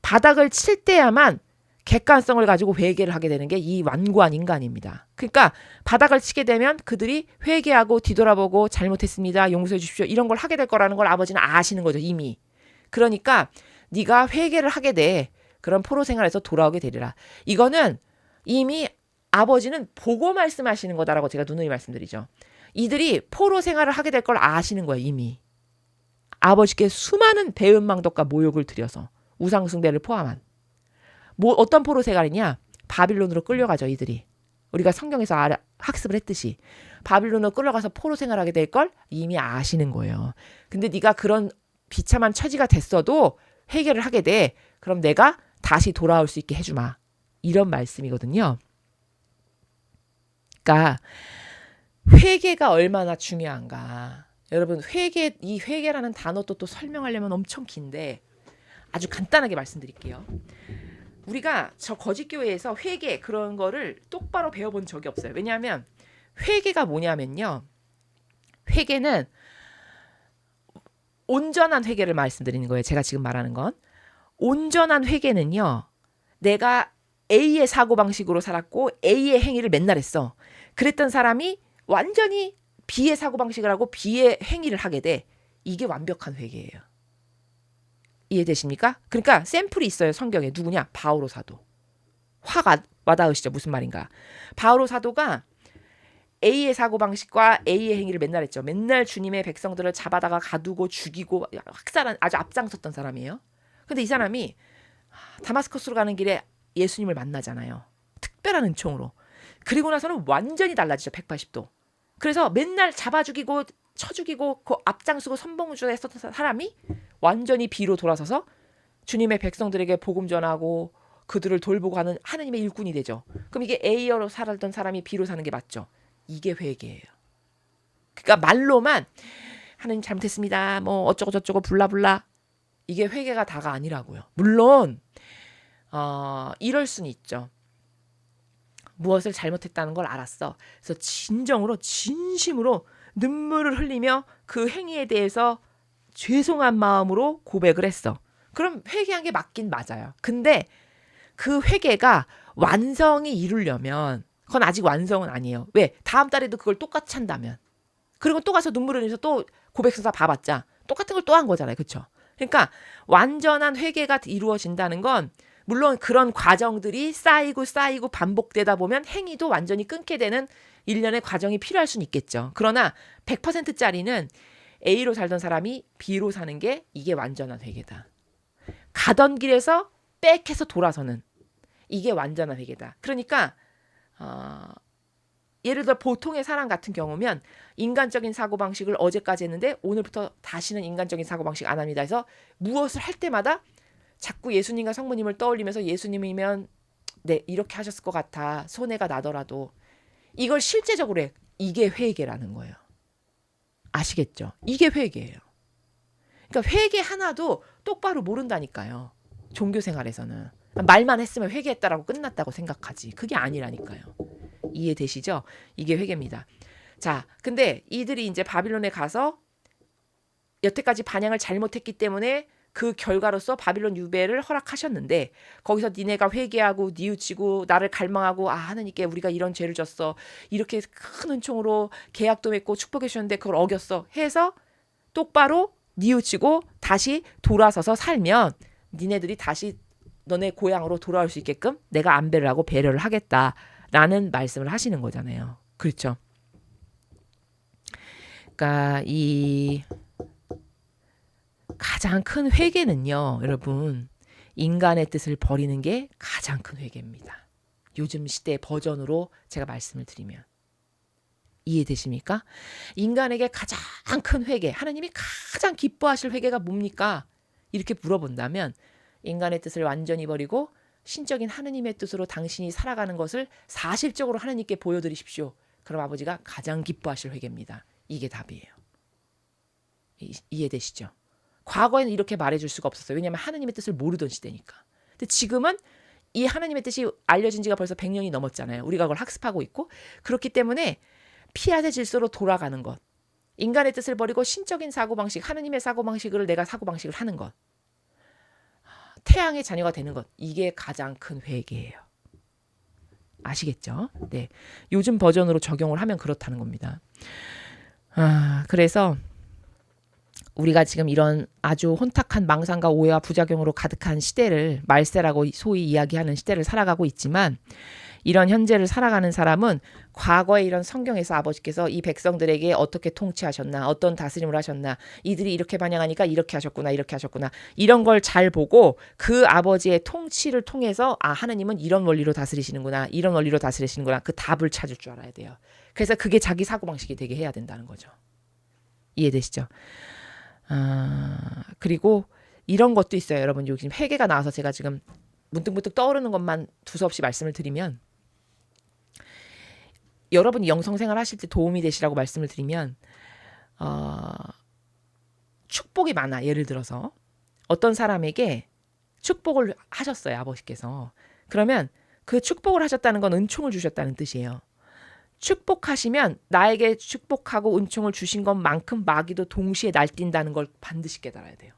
바닥을 칠 때야만 객관성을 가지고 회개를 하게 되는 게 이 완고한 인간입니다. 그러니까 바닥을 치게 되면 그들이 회개하고 뒤돌아보고 잘못했습니다. 용서해 주십시오. 이런 걸 하게 될 거라는 걸 아버지는 아시는 거죠. 이미. 그러니까 네가 회개를 하게 돼. 그런 포로 생활에서 돌아오게 되리라. 이거는 이미 아버지는 보고 말씀하시는 거다라고 제가 누누이 말씀드리죠. 이들이 포로 생활을 하게 될 걸 아시는 거예요. 이미. 아버지께 수많은 배은망덕과 모욕을 드려서 우상숭배를 포함한. 어떤 포로 생활이냐? 바빌론으로 끌려가죠. 이들이. 우리가 성경에서 학습을 했듯이 바빌론으로 끌려가서 포로 생활하게 될 걸 이미 아시는 거예요. 근데 네가 그런 비참한 처지가 됐어도 회개를 하게 돼. 그럼 내가 다시 돌아올 수 있게 해주마. 이런 말씀이거든요. 그러니까 회개가 얼마나 중요한가. 여러분 이 회개라는 단어도 또 설명하려면 엄청 긴데 아주 간단하게 말씀드릴게요. 우리가 저 거짓교회에서 회개 그런 거를 똑바로 배워본 적이 없어요. 왜냐하면 회개가 뭐냐면요. 회개는 온전한 회개를 말씀드리는 거예요. 제가 지금 말하는 건. 온전한 회개는요. 내가 A의 사고방식으로 살았고 A의 행위를 맨날 했어. 그랬던 사람이 완전히 B의 사고방식을 하고 B의 행위를 하게 돼. 이게 완벽한 회개예요. 이해되십니까? 그러니까 샘플이 있어요. 성경에. 누구냐? 바오로 사도. 화가 와닿으시죠? 무슨 말인가? 바오로 사도가 A의 사고방식과 A의 행위를 맨날 했죠. 맨날 주님의 백성들을 잡아다가 가두고 죽이고 학살한 아주 앞장섰던 사람이에요. 근데 이 사람이 다마스커스로 가는 길에 예수님을 만나잖아요. 특별한 은총으로. 그리고 나서는 완전히 달라지죠. 180도. 그래서 맨날 잡아 죽이고 쳐 죽이고 그 앞장서고 선봉주에 했었던 사람이 완전히 비로 돌아서서 주님의 백성들에게 복음 전하고 그들을 돌보고 하는 하느님의 일꾼이 되죠. 그럼 이게 A어로 살았던 사람이 B로 사는 게 맞죠. 이게 회개예요. 그러니까 말로만 하느님 잘못했습니다. 뭐 어쩌고 저쩌고 블라블라. 이게 회개가 다가 아니라고요. 물론 이럴 수는 있죠. 무엇을 잘못했다는 걸 알았어. 그래서 진정으로 진심으로 눈물을 흘리며 그 행위에 대해서 죄송한 마음으로 고백을 했어. 그럼 회개한 게 맞긴 맞아요. 근데 그 회개가 완성이 이루려면 그건 아직 완성은 아니에요. 왜? 다음 달에도 그걸 똑같이 한다면. 그리고 또 가서 눈물을 흘려서 또 고백서다 봐봤자 똑같은 걸 또 한 거잖아요. 그렇죠? 그러니까 완전한 회개가 이루어진다는 건 물론 그런 과정들이 쌓이고 반복되다 보면 행위도 완전히 끊게 되는 일련의 과정이 필요할 수는 있겠죠. 그러나 100%짜리는 A로 살던 사람이 B로 사는 게 이게 완전한 회개다. 가던 길에서 백해서 돌아서는 이게 완전한 회개다. 그러니까 예를 들어 보통의 사람 같은 경우면 인간적인 사고방식을 어제까지 했는데 오늘부터 다시는 인간적인 사고방식 안 합니다 해서 무엇을 할 때마다 자꾸 예수님과 성모님을 떠올리면서 예수님이면 네 이렇게 하셨을 것 같아 손해가 나더라도 이걸 실제적으로 해. 이게 회개라는 거예요. 아시겠죠? 이게 회개예요. 그러니까 회개 하나도 똑바로 모른다니까요. 종교생활에서는 말만 했으면 회개했다라고 끝났다고 생각하지. 그게 아니라니까요. 이해되시죠? 이게 회개입니다. 자, 근데 이들이 이제 바빌론에 가서 여태까지 반향을 잘못했기 때문에 그 결과로서 바빌론 유배를 허락하셨는데 거기서 니네가 회개하고 뉘우치고 나를 갈망하고 하느님께 우리가 이런 죄를 졌어. 이렇게 큰 은총으로 계약도 맺고 축복해 주셨는데 그걸 어겼어. 해서 똑바로 뉘우치고 다시 돌아서서 살면 니네들이 다시 너네 고향으로 돌아올 수 있게끔 내가 안배를 하고 배려를 하겠다라는 말씀을 하시는 거잖아요. 그렇죠? 그러니까 이 가장 큰 회개는요, 여러분, 인간의 뜻을 버리는 게 가장 큰 회개입니다. 요즘 시대 버전으로 제가 말씀을 드리면 이해되십니까? 인간에게 가장 큰 회개, 하나님이 가장 기뻐하실 회개가 뭡니까? 이렇게 물어본다면 인간의 뜻을 완전히 버리고 신적인 하느님의 뜻으로 당신이 살아가는 것을 사실적으로 하나님께 보여드리십시오. 그럼 아버지가 가장 기뻐하실 회개입니다. 이게 답이에요. 이해되시죠? 과거에는 이렇게 말해줄 수가 없었어요. 왜냐하면 하느님의 뜻을 모르던 시대니까. 근데 지금은 이 하나님의 뜻이 알려진 지가 벌써 100년이 넘었잖아요. 우리가 그걸 학습하고 있고. 그렇기 때문에 피아세 질서로 돌아가는 것. 인간의 뜻을 버리고 신적인 사고방식, 하느님의 사고방식을 내가 사고방식을 하는 것. 태양의 자녀가 되는 것. 이게 가장 큰 회개예요. 아시겠죠? 네. 요즘 버전으로 적용을 하면 그렇다는 겁니다. 그래서 우리가 지금 이런 아주 혼탁한 망상과 오해와 부작용으로 가득한 시대를 말세라고 소위 이야기하는 시대를 살아가고 있지만 이런 현재를 살아가는 사람은 과거에 이런 성경에서 아버지께서 이 백성들에게 어떻게 통치하셨나, 어떤 다스림을 하셨나, 이들이 이렇게 반영하니까 이렇게 하셨구나, 이렇게 하셨구나, 이런 걸 잘 보고 그 아버지의 통치를 통해서 하나님은 이런 원리로 다스리시는구나, 이런 원리로 다스리시는구나, 그 답을 찾을 줄 알아야 돼요. 그래서 그게 자기 사고방식이 되게 해야 된다는 거죠. 이해되시죠? 그리고 이런 것도 있어요. 여러분, 여기 지금 회개가 나와서 제가 지금 문득문득 떠오르는 것만 두서없이 말씀을 드리면 여러분이 영성생활 하실 때 도움이 되시라고 말씀을 드리면 축복이 많아. 예를 들어서 어떤 사람에게 축복을 하셨어요. 아버지께서. 그러면 그 축복을 하셨다는 건 은총을 주셨다는 뜻이에요. 축복하시면 나에게 축복하고 은총을 주신 것만큼 마귀도 동시에 날뛴다는 걸 반드시 깨달아야 돼요.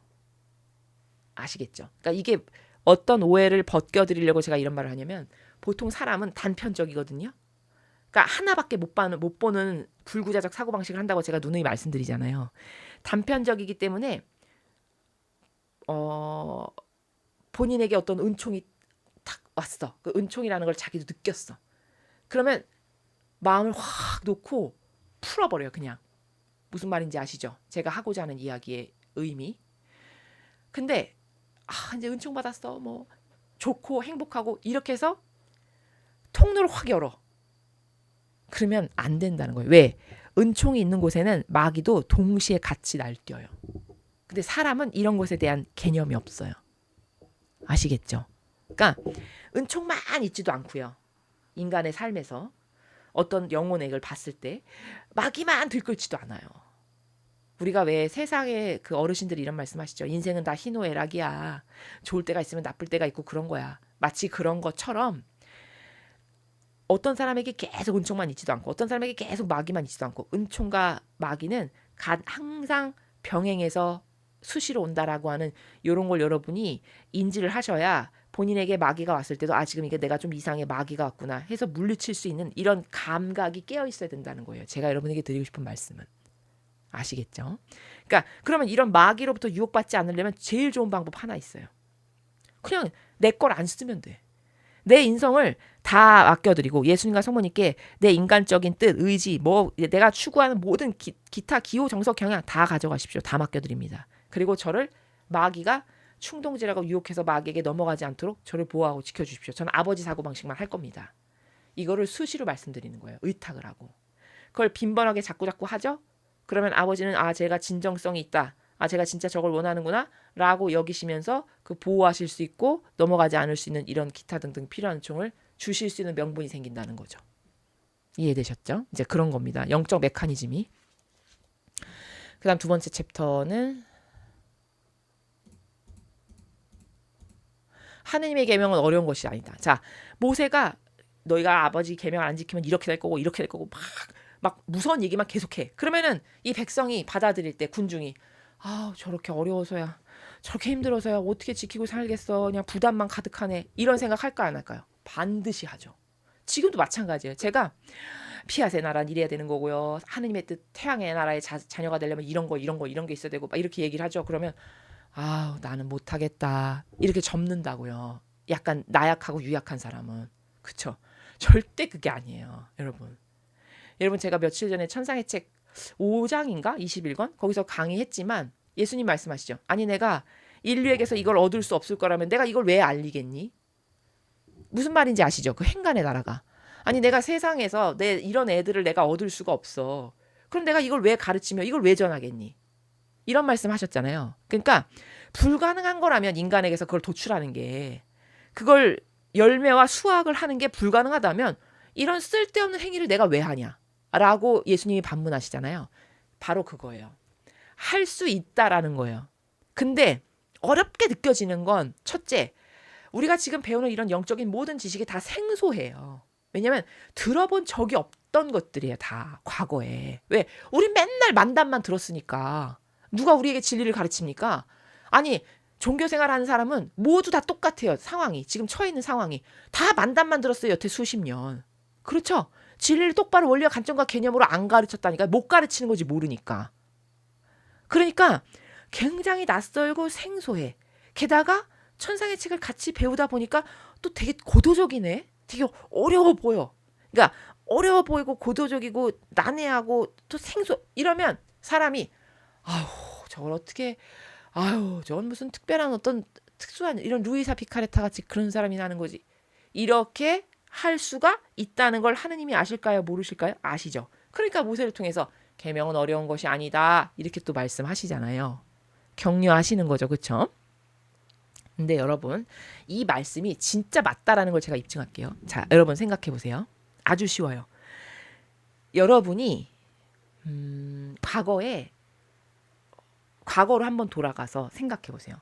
아시겠죠? 그러니까 이게 어떤 오해를 벗겨드리려고 제가 이런 말을 하냐면 보통 사람은 단편적이거든요. 그러니까 하나밖에 못 보는 불구자적 사고방식을 한다고 제가 누누이 말씀드리잖아요. 단편적이기 때문에 본인에게 어떤 은총이 탁 왔어. 그 은총이라는 걸 자기도 느꼈어. 그러면 마음을 확 놓고 풀어버려요. 그냥. 무슨 말인지 아시죠? 제가 하고자 하는 이야기의 의미. 근데 이제 은총 받았어. 뭐 좋고 행복하고 이렇게 해서 통로를 확 열어. 그러면 안 된다는 거예요. 왜? 은총이 있는 곳에는 마귀도 동시에 같이 날뛰어요. 근데 사람은 이런 것에 대한 개념이 없어요. 아시겠죠? 그러니까 은총만 있지도 않고요. 인간의 삶에서 어떤 영혼의 액을 봤을 때 마귀만 들끓지도 않아요. 우리가 왜 세상에 그 어르신들이 이런 말씀하시죠. 인생은 다 희노애락이야. 좋을 때가 있으면 나쁠 때가 있고 그런 거야. 마치 그런 것처럼 어떤 사람에게 계속 은총만 있지도 않고 어떤 사람에게 계속 마귀만 있지도 않고 은총과 마귀는 항상 병행해서 수시로 온다라고 하는 이런 걸 여러분이 인지를 하셔야 본인에게 마귀가 왔을 때도 지금 이게 내가 좀 이상해 마귀가 왔구나 해서 물리칠 수 있는 이런 감각이 깨어 있어야 된다는 거예요. 제가 여러분에게 드리고 싶은 말씀은. 아시겠죠? 그러니까 그러면 이런 마귀로부터 유혹받지 않으려면 제일 좋은 방법 하나 있어요. 그냥 내 걸 안 쓰면 돼. 내 인성을 다 맡겨드리고 예수님과 성모님께 내 인간적인 뜻, 의지, 내가 추구하는 모든 기타 기호, 정석, 경향 다 가져가십시오. 다 맡겨드립니다. 그리고 저를 마귀가 충동질하고 유혹해서 마귀에게 넘어가지 않도록 저를 보호하고 지켜주십시오. 저는 아버지 사고방식만 할 겁니다. 이거를 수시로 말씀드리는 거예요. 의탁을 하고. 그걸 빈번하게 자꾸 하죠? 그러면 아버지는 제가 진정성이 있다. 제가 진짜 저걸 원하는구나 라고 여기시면서 그 보호하실 수 있고 넘어가지 않을 수 있는 이런 기타 등등 필요한 총을 주실 수 있는 명분이 생긴다는 거죠. 이해되셨죠? 이제 그런 겁니다. 영적 메커니즘이. 그 다음 두 번째 챕터는 하느님의 계명은 어려운 것이 아니다. 자, 모세가 너희가 아버지 계명을 안 지키면 이렇게 될 거고 이렇게 될 거고 막 무서운 얘기만 계속해. 그러면은 이 백성이 받아들일 때 군중이 저렇게 어려워서야 저렇게 힘들어서야 어떻게 지키고 살겠어. 그냥 부담만 가득하네. 이런 생각 할까 안 할까요? 반드시 하죠. 지금도 마찬가지예요. 제가 피아세 나라는 이래야 되는 거고요. 하느님의 뜻 태양의 나라의 자녀가 되려면 이런 거 이런 게 있어야 되고 막 이렇게 얘기를 하죠. 그러면 나는 못하겠다. 이렇게 접는다고요. 약간 나약하고 유약한 사람은. 그쵸? 절대 그게 아니에요. 여러분 제가 며칠 전에 천상의 책 5장인가 21권 거기서 강의했지만 예수님 말씀하시죠. 아니 내가 인류에게서 이걸 얻을 수 없을 거라면 내가 이걸 왜 알리겠니? 무슨 말인지 아시죠? 그 행간의 나라가. 아니 내가 세상에서 이런 애들을 내가 얻을 수가 없어. 그럼 내가 이걸 왜 가르치며 이걸 왜 전하겠니? 이런 말씀 하셨잖아요. 그러니까 불가능한 거라면 인간에게서 그걸 도출하는 게 그걸 열매와 수확을 하는 게 불가능하다면 이런 쓸데없는 행위를 내가 왜 하냐? 라고 예수님이 반문하시잖아요. 바로 그거예요. 할 수 있다라는 거예요. 근데 어렵게 느껴지는 건 첫째, 우리가 지금 배우는 이런 영적인 모든 지식이 다 생소해요. 왜냐면 들어본 적이 없던 것들이에요. 다 과거에. 왜? 우리 맨날 만담만 들었으니까. 누가 우리에게 진리를 가르칩니까? 아니 종교생활하는 사람은 모두 다 똑같아요. 상황이. 지금 처해 있는 상황이. 다 만담만 들었어요. 여태 수십 년. 그렇죠? 진리를 똑바로 원리와 관점과 개념으로 안 가르쳤다니까. 못 가르치는 거지 모르니까. 그러니까 굉장히 낯설고 생소해. 게다가 천상의 책을 같이 배우다 보니까 또 되게 고도적이네. 되게 어려워 보여. 그러니까 어려워 보이고 고도적이고 난해하고 또 이러면 사람이 저걸 어떻게 저건 무슨 특별한 어떤 특수한 이런 루이사 피카레타 같이 그런 사람이 나는 거지. 이렇게 할 수가 있다는 걸 하느님이 아실까요? 모르실까요? 아시죠? 그러니까 모세를 통해서 계명은 어려운 것이 아니다. 이렇게 또 말씀하시잖아요. 격려하시는 거죠. 그렇죠? 근데 여러분 이 말씀이 진짜 맞다라는 걸 제가 입증할게요. 자, 여러분 생각해 보세요. 아주 쉬워요. 여러분이 과거로 한번 돌아가서 생각해 보세요.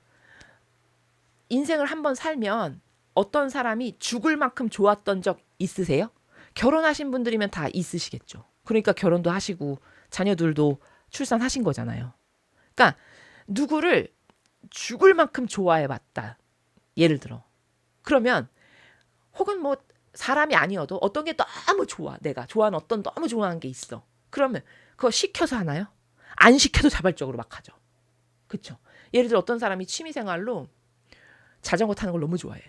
인생을 한번 살면 어떤 사람이 죽을 만큼 좋았던 적 있으세요? 결혼하신 분들이면 다 있으시겠죠. 그러니까 결혼도 하시고 자녀들도 출산하신 거잖아요. 그러니까 누구를 죽을 만큼 좋아해봤다. 예를 들어. 그러면 혹은 뭐 사람이 아니어도 어떤 게 너무 좋아. 내가 좋아하는 어떤 너무 좋아하는 게 있어. 그러면 그거 시켜서 하나요? 안 시켜도 자발적으로 막 하죠. 그렇죠? 예를 들어 어떤 사람이 취미생활로 자전거 타는 걸 너무 좋아해.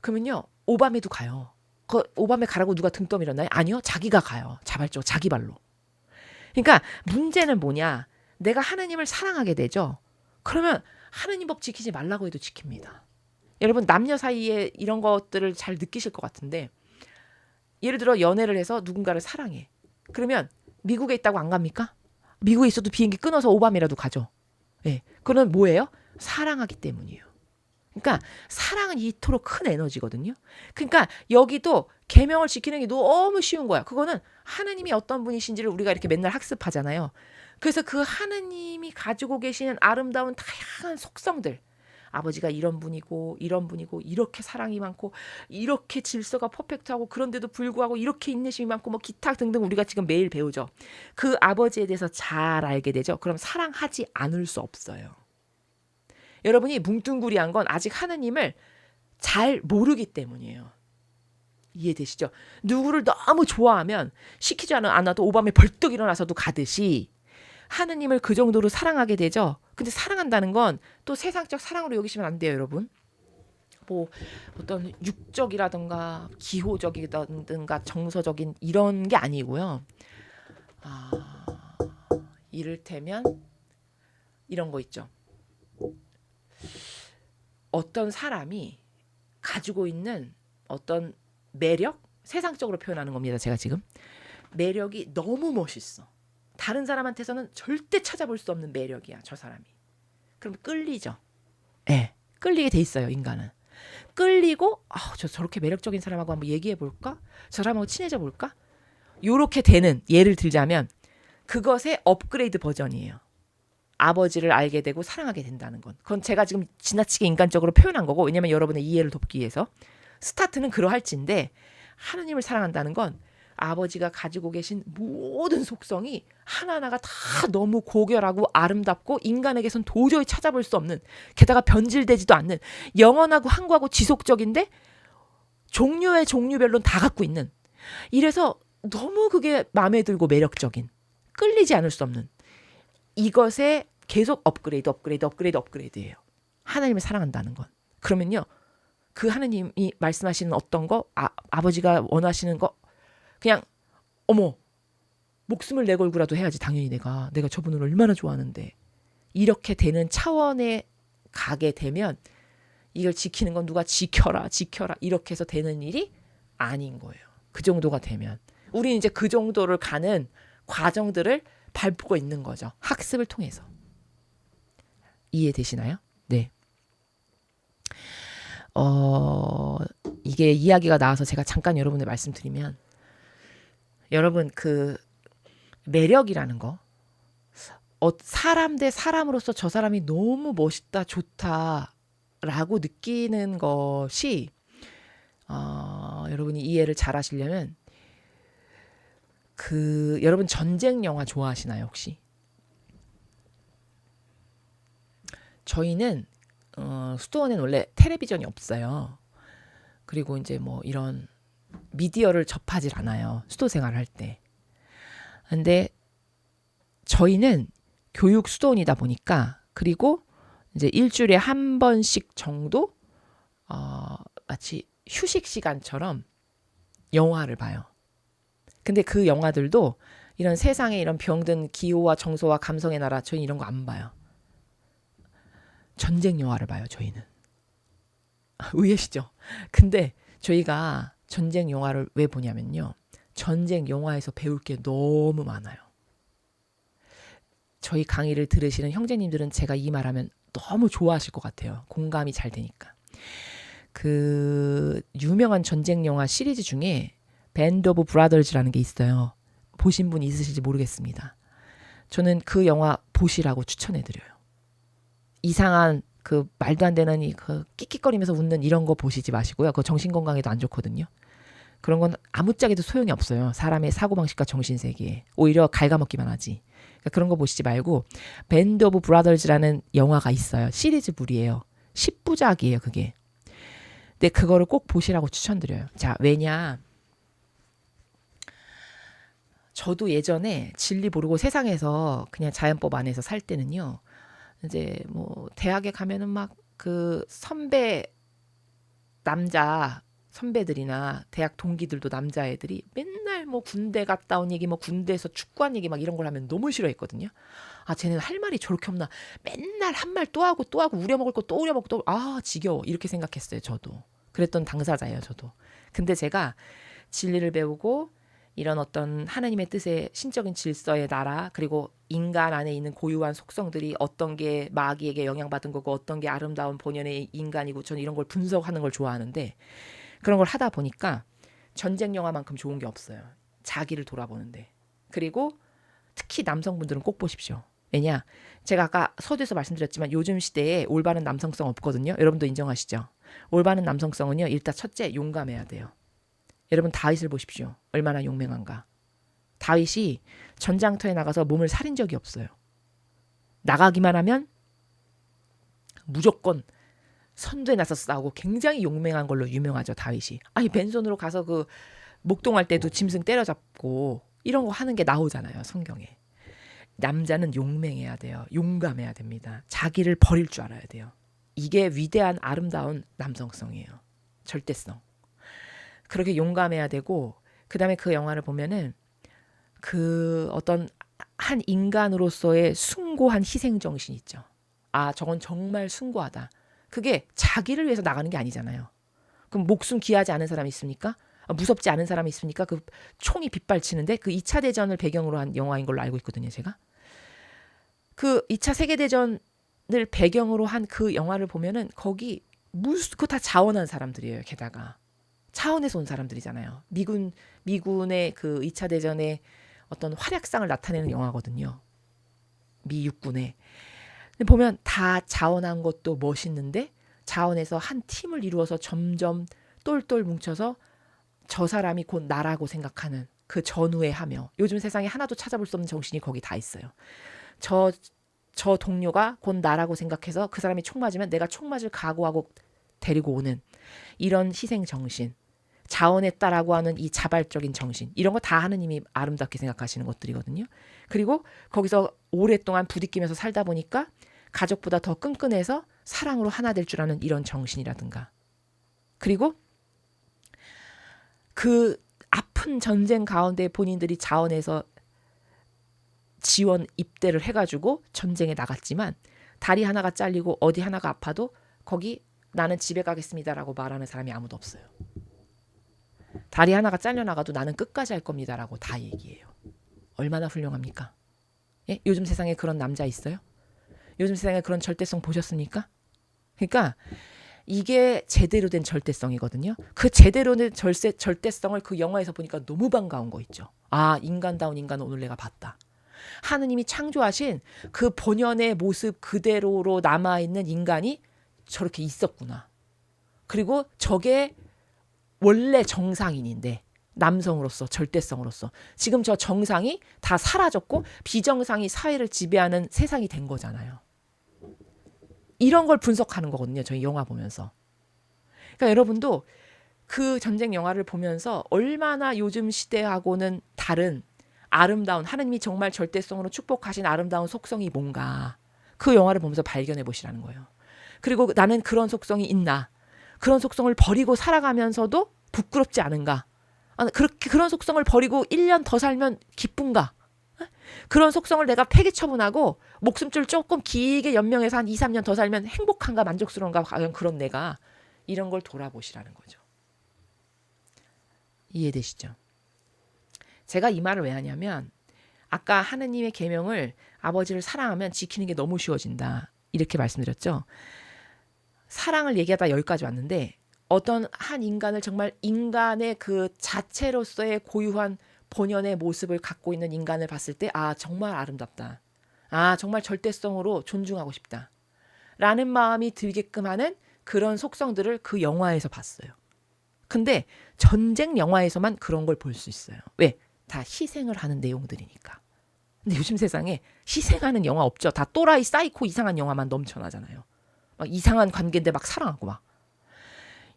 그러면요. 오밤에도 가요. 오밤에 가라고 누가 등 떠밀었나요? 아니요. 자기가 가요. 자발적으로 자기 발로. 그러니까 문제는 뭐냐. 내가 하느님을 사랑하게 되죠. 그러면 하느님 법 지키지 말라고 해도 지킵니다. 여러분 남녀 사이에 이런 것들을 잘 느끼실 것 같은데 예를 들어 연애를 해서 누군가를 사랑해. 그러면 미국에 있다고 안 갑니까? 미국에 있어도 비행기 끊어서 오밤이라도 가죠. 예. 그건 뭐예요? 사랑하기 때문이에요. 그러니까 사랑은 이토록 큰 에너지거든요. 그러니까 여기도 계명을 지키는 게 너무 쉬운 거야. 그거는 하느님이 어떤 분이신지를 우리가 이렇게 맨날 학습하잖아요. 그래서 그 하느님이 가지고 계시는 아름다운 다양한 속성들, 아버지가 이런 분이고 이런 분이고 이렇게 사랑이 많고 이렇게 질서가 퍼펙트하고 그런데도 불구하고 이렇게 인내심이 많고 뭐 기타 등등 우리가 지금 매일 배우죠. 그 아버지에 대해서 잘 알게 되죠. 그럼 사랑하지 않을 수 없어요. 여러분이 뭉뚱구리한 건 아직 하느님을 잘 모르기 때문이에요. 이해되시죠? 누구를 너무 좋아하면 시키지 않아도 오밤에 벌떡 일어나서도 가듯이 하느님을 그 정도로 사랑하게 되죠. 근데 사랑한다는 건 또 세상적 사랑으로 여기시면 안 돼요, 여러분. 뭐 어떤 육적이라든가 기호적이라든가 정서적인 이런 게 아니고요. 이를테면 이런 거 있죠. 어떤 사람이 가지고 있는 어떤 매력? 세상적으로 표현하는 겁니다. 제가 지금. 매력이 너무 멋있어. 다른 사람한테서는 절대 찾아볼 수 없는 매력이야. 저 사람이. 그럼 끌리죠. 네, 끌리게 돼 있어요. 인간은. 끌리고 저렇게 매력적인 사람하고 한번 얘기해 볼까? 저 사람하고 친해져 볼까? 요렇게 되는, 예를 들자면 그것의 업그레이드 버전이에요. 아버지를 알게 되고 사랑하게 된다는 건. 그건 제가 지금 지나치게 인간적으로 표현한 거고, 왜냐면 여러분의 이해를 돕기 위해서. 스타트는 그러할진데 하느님을 사랑한다는 건 아버지가 가지고 계신 모든 속성이 하나하나가 다 너무 고결하고 아름답고 인간에게선 도저히 찾아볼 수 없는, 게다가 변질되지도 않는, 영원하고 항구하고 지속적인데 종류의 종류별로는 다 갖고 있는, 이래서 너무 그게 마음에 들고 매력적인, 끌리지 않을 수 없는, 이것에 계속 업그레이드예요. 하나님을 사랑한다는 건. 그러면요, 그 하나님이 말씀하시는 어떤 거, 아버지가 원하시는 거, 그냥 어머, 목숨을 내걸고라도 해야지. 당연히 내가 저분을 얼마나 좋아하는데. 이렇게 되는 차원에 가게 되면 이걸 지키는 건 누가 지켜라 이렇게 해서 되는 일이 아닌 거예요. 그 정도가 되면 우리는 이제 그 정도를 가는 과정들을 밟고 있는 거죠. 학습을 통해서. 이해되시나요? 네. 이게 이야기가 나와서 제가 잠깐 여러분들 말씀드리면, 여러분 그 매력이라는 거, 사람 대 사람으로서 저 사람이 너무 멋있다, 좋다라고 느끼는 것이 여러분이 이해를 잘 하시려면 여러분 전쟁 영화 좋아하시나요, 혹시? 저희는 수도원에는 원래 텔레비전이 없어요. 그리고 이제 뭐 이런 미디어를 접하질 않아요. 수도 생활할 때. 근데 저희는 교육 수도원이다 보니까, 그리고 이제 일주일에 한 번씩 정도 마치 휴식 시간처럼 영화를 봐요. 근데 그 영화들도 이런 세상에 이런 병든 기호와 정서와 감성의 나라, 저희는 이런 거 안 봐요. 전쟁 영화를 봐요, 저희는. 의외시죠? 근데 저희가 전쟁 영화를 왜 보냐면요, 전쟁 영화에서 배울 게 너무 많아요. 저희 강의를 들으시는 형제님들은 제가 이 말하면 너무 좋아하실 것 같아요. 공감이 잘 되니까. 그 유명한 전쟁 영화 시리즈 중에 밴드 오브 브라더즈라는 게 있어요. 보신 분 있으실지 모르겠습니다. 저는 그 영화 보시라고 추천해드려요. 이상한 그 말도 안 되는 그 끽끽거리면서 웃는 이런 거 보시지 마시고요. 그거 정신건강에도 안 좋거든요. 그런 건 아무짝에도 소용이 없어요. 사람의 사고방식과 정신세계에. 오히려 갉아먹기만 하지. 그러니까 그런 거 보시지 말고 밴드 오브 브라더즈라는 영화가 있어요. 시리즈물이에요. 10부작이에요, 그게. 근데 그거를 꼭 보시라고 추천드려요. 자, 왜냐? 저도 예전에 진리 모르고 세상에서 그냥 자연법 안에서 살 때는요, 이제 뭐 대학에 가면은 막 그 선배들이나 대학 동기들도 남자애들이 맨날 뭐 군대 갔다 온 얘기, 뭐 군대에서 축구한 얘기 막 이런 걸 하면 너무 싫어했거든요. 쟤는 할 말이 저렇게 없나. 맨날 한 말 또 하고 우려먹을 거 또 우려먹고 지겨워. 이렇게 생각했어요, 저도. 그랬던 당사자예요, 저도. 근데 제가 진리를 배우고 이런 어떤 하나님의 뜻의 신적인 질서의 나라, 그리고 인간 안에 있는 고유한 속성들이 어떤 게 마귀에게 영향받은 거고 어떤 게 아름다운 본연의 인간이고, 저는 이런 걸 분석하는 걸 좋아하는데, 그런 걸 하다 보니까 전쟁 영화만큼 좋은 게 없어요. 자기를 돌아보는데. 그리고 특히 남성분들은 꼭 보십시오. 왜냐? 제가 아까 서두에서 말씀드렸지만 요즘 시대에 올바른 남성성 없거든요. 여러분도 인정하시죠? 올바른 남성성은요, 일단 첫째 용감해야 돼요. 여러분 다윗을 보십시오. 얼마나 용맹한가. 다윗이 전장터에 나가서 몸을 살인 적이 없어요. 나가기만 하면 무조건 선두에 나서 싸우고 굉장히 용맹한 걸로 유명하죠, 다윗이. 아니 벤손으로 가서 그 목동할 때도 짐승 때려잡고 이런 거 하는 게 나오잖아요, 성경에. 남자는 용맹해야 돼요. 용감해야 됩니다. 자기를 버릴 줄 알아야 돼요. 이게 위대한 아름다운 남성성이에요. 절대성. 그렇게 용감해야 되고, 그 다음에 그 영화를 보면은 그 어떤 한 인간으로서의 숭고한 희생정신 있죠. 아, 저건 정말 숭고하다. 그게 자기를 위해서 나가는 게 아니잖아요. 그럼 목숨 귀하지 않은 사람이 있습니까? 무섭지 않은 사람이 있습니까? 그 총이 빗발치는데, 그 2차 대전을 배경으로 한 영화인 걸로 알고 있거든요, 제가. 그 2차 세계대전을 배경으로 한 그 영화를 보면은 거기 그거 다 자원한 사람들이에요. 게다가 차원에서 온 사람들이잖아요. 미군의 그 2차 대전의 어떤 활약상을 나타내는 영화거든요. 미 육군에. 보면 다 자원한 것도 멋있는데, 자원에서 한 팀을 이루어서 점점 똘똘 뭉쳐서 저 사람이 곧 나라고 생각하는 그 전우에 하며, 요즘 세상에 하나도 찾아볼 수 없는 정신이 거기 다 있어요. 저 동료가 곧 나라고 생각해서 그 사람이 총 맞으면 내가 총 맞을 각오하고 데리고 오는 이런 희생 정신, 자원했다라고 하는 이 자발적인 정신, 이런 거 다 하느님이 아름답게 생각하시는 것들이거든요. 그리고 거기서 오랫동안 부딪히면서 살다 보니까 가족보다 더 끈끈해서 사랑으로 하나 될 줄 아는 이런 정신이라든가, 그리고 그 아픈 전쟁 가운데 본인들이 자원해서 지원 입대를 해가지고 전쟁에 나갔지만 다리 하나가 잘리고 어디 하나가 아파도 거기 나는 집에 가겠습니다라고 말하는 사람이 아무도 없어요. 다리 하나가 잘려나가도 나는 끝까지 할 겁니다라고 다 얘기해요. 얼마나 훌륭합니까? 예? 요즘 세상에 그런 남자 있어요? 요즘 세상에 그런 절대성 보셨습니까? 그러니까 이게 제대로 된 절대성이거든요. 그 제대로 된 절대성을 그 영화에서 보니까 너무 반가운 거 있죠. 아, 인간다운 인간을 오늘 내가 봤다. 하느님이 창조하신 그 본연의 모습 그대로로 남아있는 인간이 저렇게 있었구나. 그리고 저게 원래 정상인인데, 남성으로서 절대성으로서 지금 저 정상이 다 사라졌고 비정상이 사회를 지배하는 세상이 된 거잖아요. 이런 걸 분석하는 거거든요, 저희 영화 보면서. 그러니까 여러분도 그 전쟁 영화를 보면서 얼마나 요즘 시대하고는 다른 아름다운, 하느님이 정말 절대성으로 축복하신 아름다운 속성이 뭔가, 그 영화를 보면서 발견해 보시라는 거예요. 그리고 나는 그런 속성이 있나, 그런 속성을 버리고 살아가면서도 부끄럽지 않은가, 그런 속성을 버리고 1년 더 살면 기쁜가, 그런 속성을 내가 폐기 처분하고 목숨줄 조금 길게 연명해서 한 2, 3년 더 살면 행복한가, 만족스러운가, 과연 그런 내가, 이런 걸 돌아보시라는 거죠. 이해되시죠? 제가 이 말을 왜 하냐면, 아까 하느님의 계명을, 아버지를 사랑하면 지키는 게 너무 쉬워진다, 이렇게 말씀드렸죠. 사랑을 얘기하다 여기까지 왔는데, 어떤 한 인간을 정말 인간의 그 자체로서의 고유한 본연의 모습을 갖고 있는 인간을 봤을 때, 아, 정말 아름답다, 아, 정말 절대성으로 존중하고 싶다 라는 마음이 들게끔 하는 그런 속성들을 그 영화에서 봤어요. 근데 전쟁 영화에서만 그런 걸 볼 수 있어요. 왜? 다 희생을 하는 내용들이니까. 근데 요즘 세상에 희생하는 영화 없죠. 다 또라이 사이코 이상한 영화만 넘쳐나잖아요. 막 이상한 관계인데 막 사랑하고 막.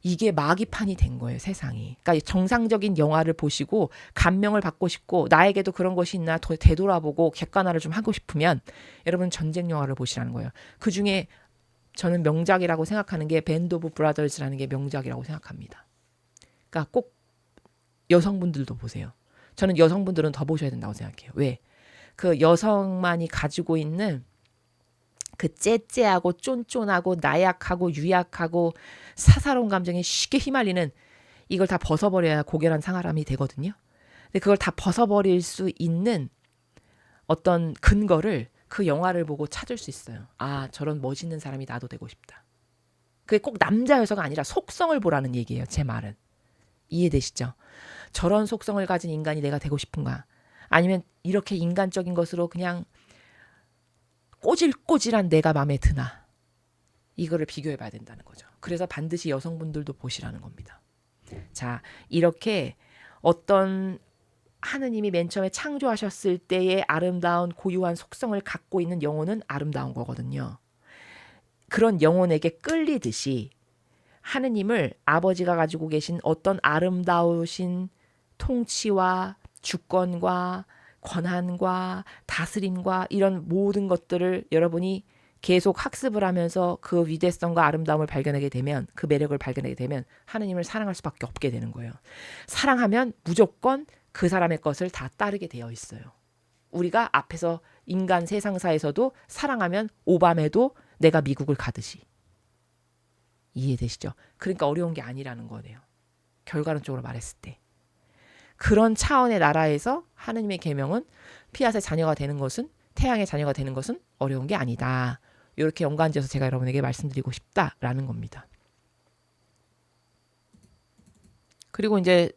이게 마귀판이 된 거예요, 세상이. 그러니까 정상적인 영화를 보시고 감명을 받고 싶고 나에게도 그런 것이 있나 되돌아보고 객관화를 좀 하고 싶으면 여러분 전쟁 영화를 보시라는 거예요. 그중에 저는 명작이라고 생각하는 게 밴드 오브 브라더즈라는 게 명작이라고 생각합니다. 그러니까 꼭 여성분들도 보세요. 저는 여성분들은 더 보셔야 된다고 생각해요. 왜? 그 여성만이 가지고 있는 그 째째하고 쫀쫀하고 나약하고 유약하고 사사로운 감정에 쉽게 휘말리는 이걸 다 벗어버려야 고결한 사람이 되거든요. 근데 그걸 다 벗어버릴 수 있는 어떤 근거를 그 영화를 보고 찾을 수 있어요. 아, 저런 멋있는 사람이 나도 되고 싶다. 그게 꼭 남자여서가 아니라 속성을 보라는 얘기예요. 제 말은. 이해되시죠? 저런 속성을 가진 인간이 내가 되고 싶은가? 아니면 이렇게 인간적인 것으로 그냥 꼬질꼬질한 내가 마음에 드나? 이거를 비교해 봐야 된다는 거죠. 그래서 반드시 여성분들도 보시라는 겁니다. 자, 이렇게 어떤 하느님이 맨 처음에 창조하셨을 때의 아름다운 고유한 속성을 갖고 있는 영혼은 아름다운 거거든요. 그런 영혼에게 끌리듯이 하느님을 아버지가 가지고 계신 어떤 아름다우신 통치와 주권과 권한과 다스림과 이런 모든 것들을 여러분이 계속 학습을 하면서 그 위대성과 아름다움을 발견하게 되면, 그 매력을 발견하게 되면 하느님을 사랑할 수밖에 없게 되는 거예요. 사랑하면 무조건 그 사람의 것을 다 따르게 되어 있어요. 우리가 앞에서 인간 세상사에서도 사랑하면 오밤에도 내가 미국을 가듯이. 이해되시죠? 그러니까 어려운 게 아니라는 거네요. 결과론적으로 말했을 때. 그런 차원의 나라에서 하느님의 계명은 피앗의 자녀가 되는 것은, 태양의 자녀가 되는 것은 어려운 게 아니다. 이렇게 연관지어서 제가 여러분에게 말씀드리고 싶다라는 겁니다. 그리고 이제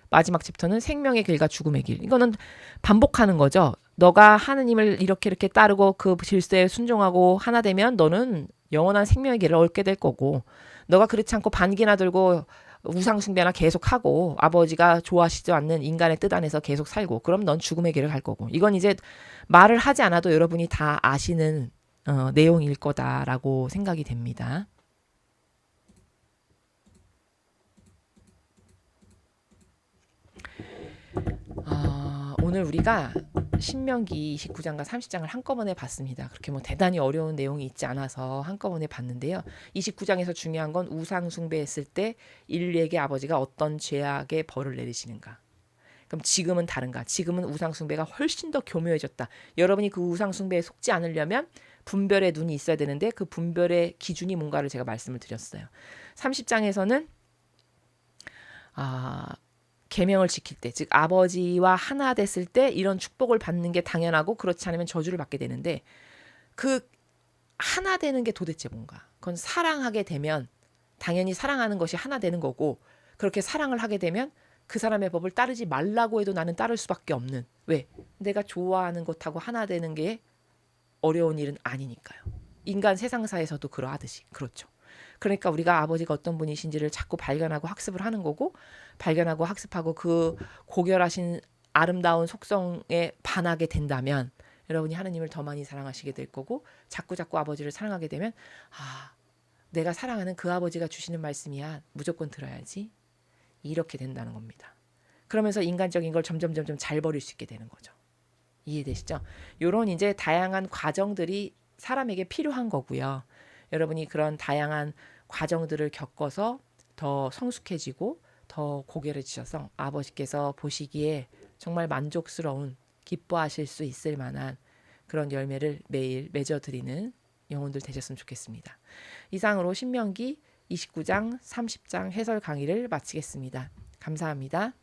마지막 챕터는 생명의 길과 죽음의 길. 이거는 반복하는 거죠. 너가 하느님을 이렇게 따르고 그 질서에 순종하고 하나 되면 너는 영원한 생명의 길을 얻게 될 거고, 너가 그렇지 않고 반기나 들고 우상숭배나 계속하고 아버지가 좋아하시지 않는 인간의 뜻 안에서 계속 살고, 그럼 넌 죽음의 길을 갈 거고. 이건 이제 말을 하지 않아도 여러분이 다 아시는 내용일 거다라고 생각이 됩니다. 오늘 우리가 신명기 29장과 30장을 한꺼번에 봤습니다. 그렇게 뭐 대단히 어려운 내용이 있지 않아서 한꺼번에 봤는데요. 29장에서 중요한 건 우상 숭배했을 때 인류에게 아버지가 어떤 죄악의 벌을 내리시는가. 그럼 지금은 다른가? 지금은 우상 숭배가 훨씬 더 교묘해졌다. 여러분이 그 우상 숭배에 속지 않으려면 분별의 눈이 있어야 되는데 그 분별의 기준이 뭔가를 제가 말씀을 드렸어요. 30장에서는 계명을 지킬 때, 즉 아버지와 하나 됐을 때 이런 축복을 받는 게 당연하고, 그렇지 않으면 저주를 받게 되는데, 그 하나 되는 게 도대체 뭔가? 그건 사랑하게 되면 당연히 사랑하는 것이 하나 되는 거고, 그렇게 사랑을 하게 되면 그 사람의 법을 따르지 말라고 해도 나는 따를 수밖에 없는. 왜? 내가 좋아하는 것하고 하나 되는 게 어려운 일은 아니니까요. 인간 세상사에서도 그러하듯이. 그렇죠. 그러니까 우리가 아버지가 어떤 분이신지를 자꾸 발견하고 학습을 하는 거고, 발견하고 학습하고 그 고결하신 아름다운 속성에 반하게 된다면 여러분이 하느님을 더 많이 사랑하시게 될 거고, 자꾸 아버지를 사랑하게 되면 내가 사랑하는 그 아버지가 주시는 말씀이야, 무조건 들어야지, 이렇게 된다는 겁니다. 그러면서 인간적인 걸 점점 잘 버릴 수 있게 되는 거죠. 이해되시죠? 이런 이제 다양한 과정들이 사람에게 필요한 거고요. 여러분이 그런 다양한 과정들을 겪어서 더 성숙해지고 더 고결해지셔서 아버지께서 보시기에 정말 만족스러운, 기뻐하실 수 있을 만한 그런 열매를 매일 맺어드리는 영혼들 되셨으면 좋겠습니다. 이상으로 신명기 29장, 30장 해설 강의를 마치겠습니다. 감사합니다.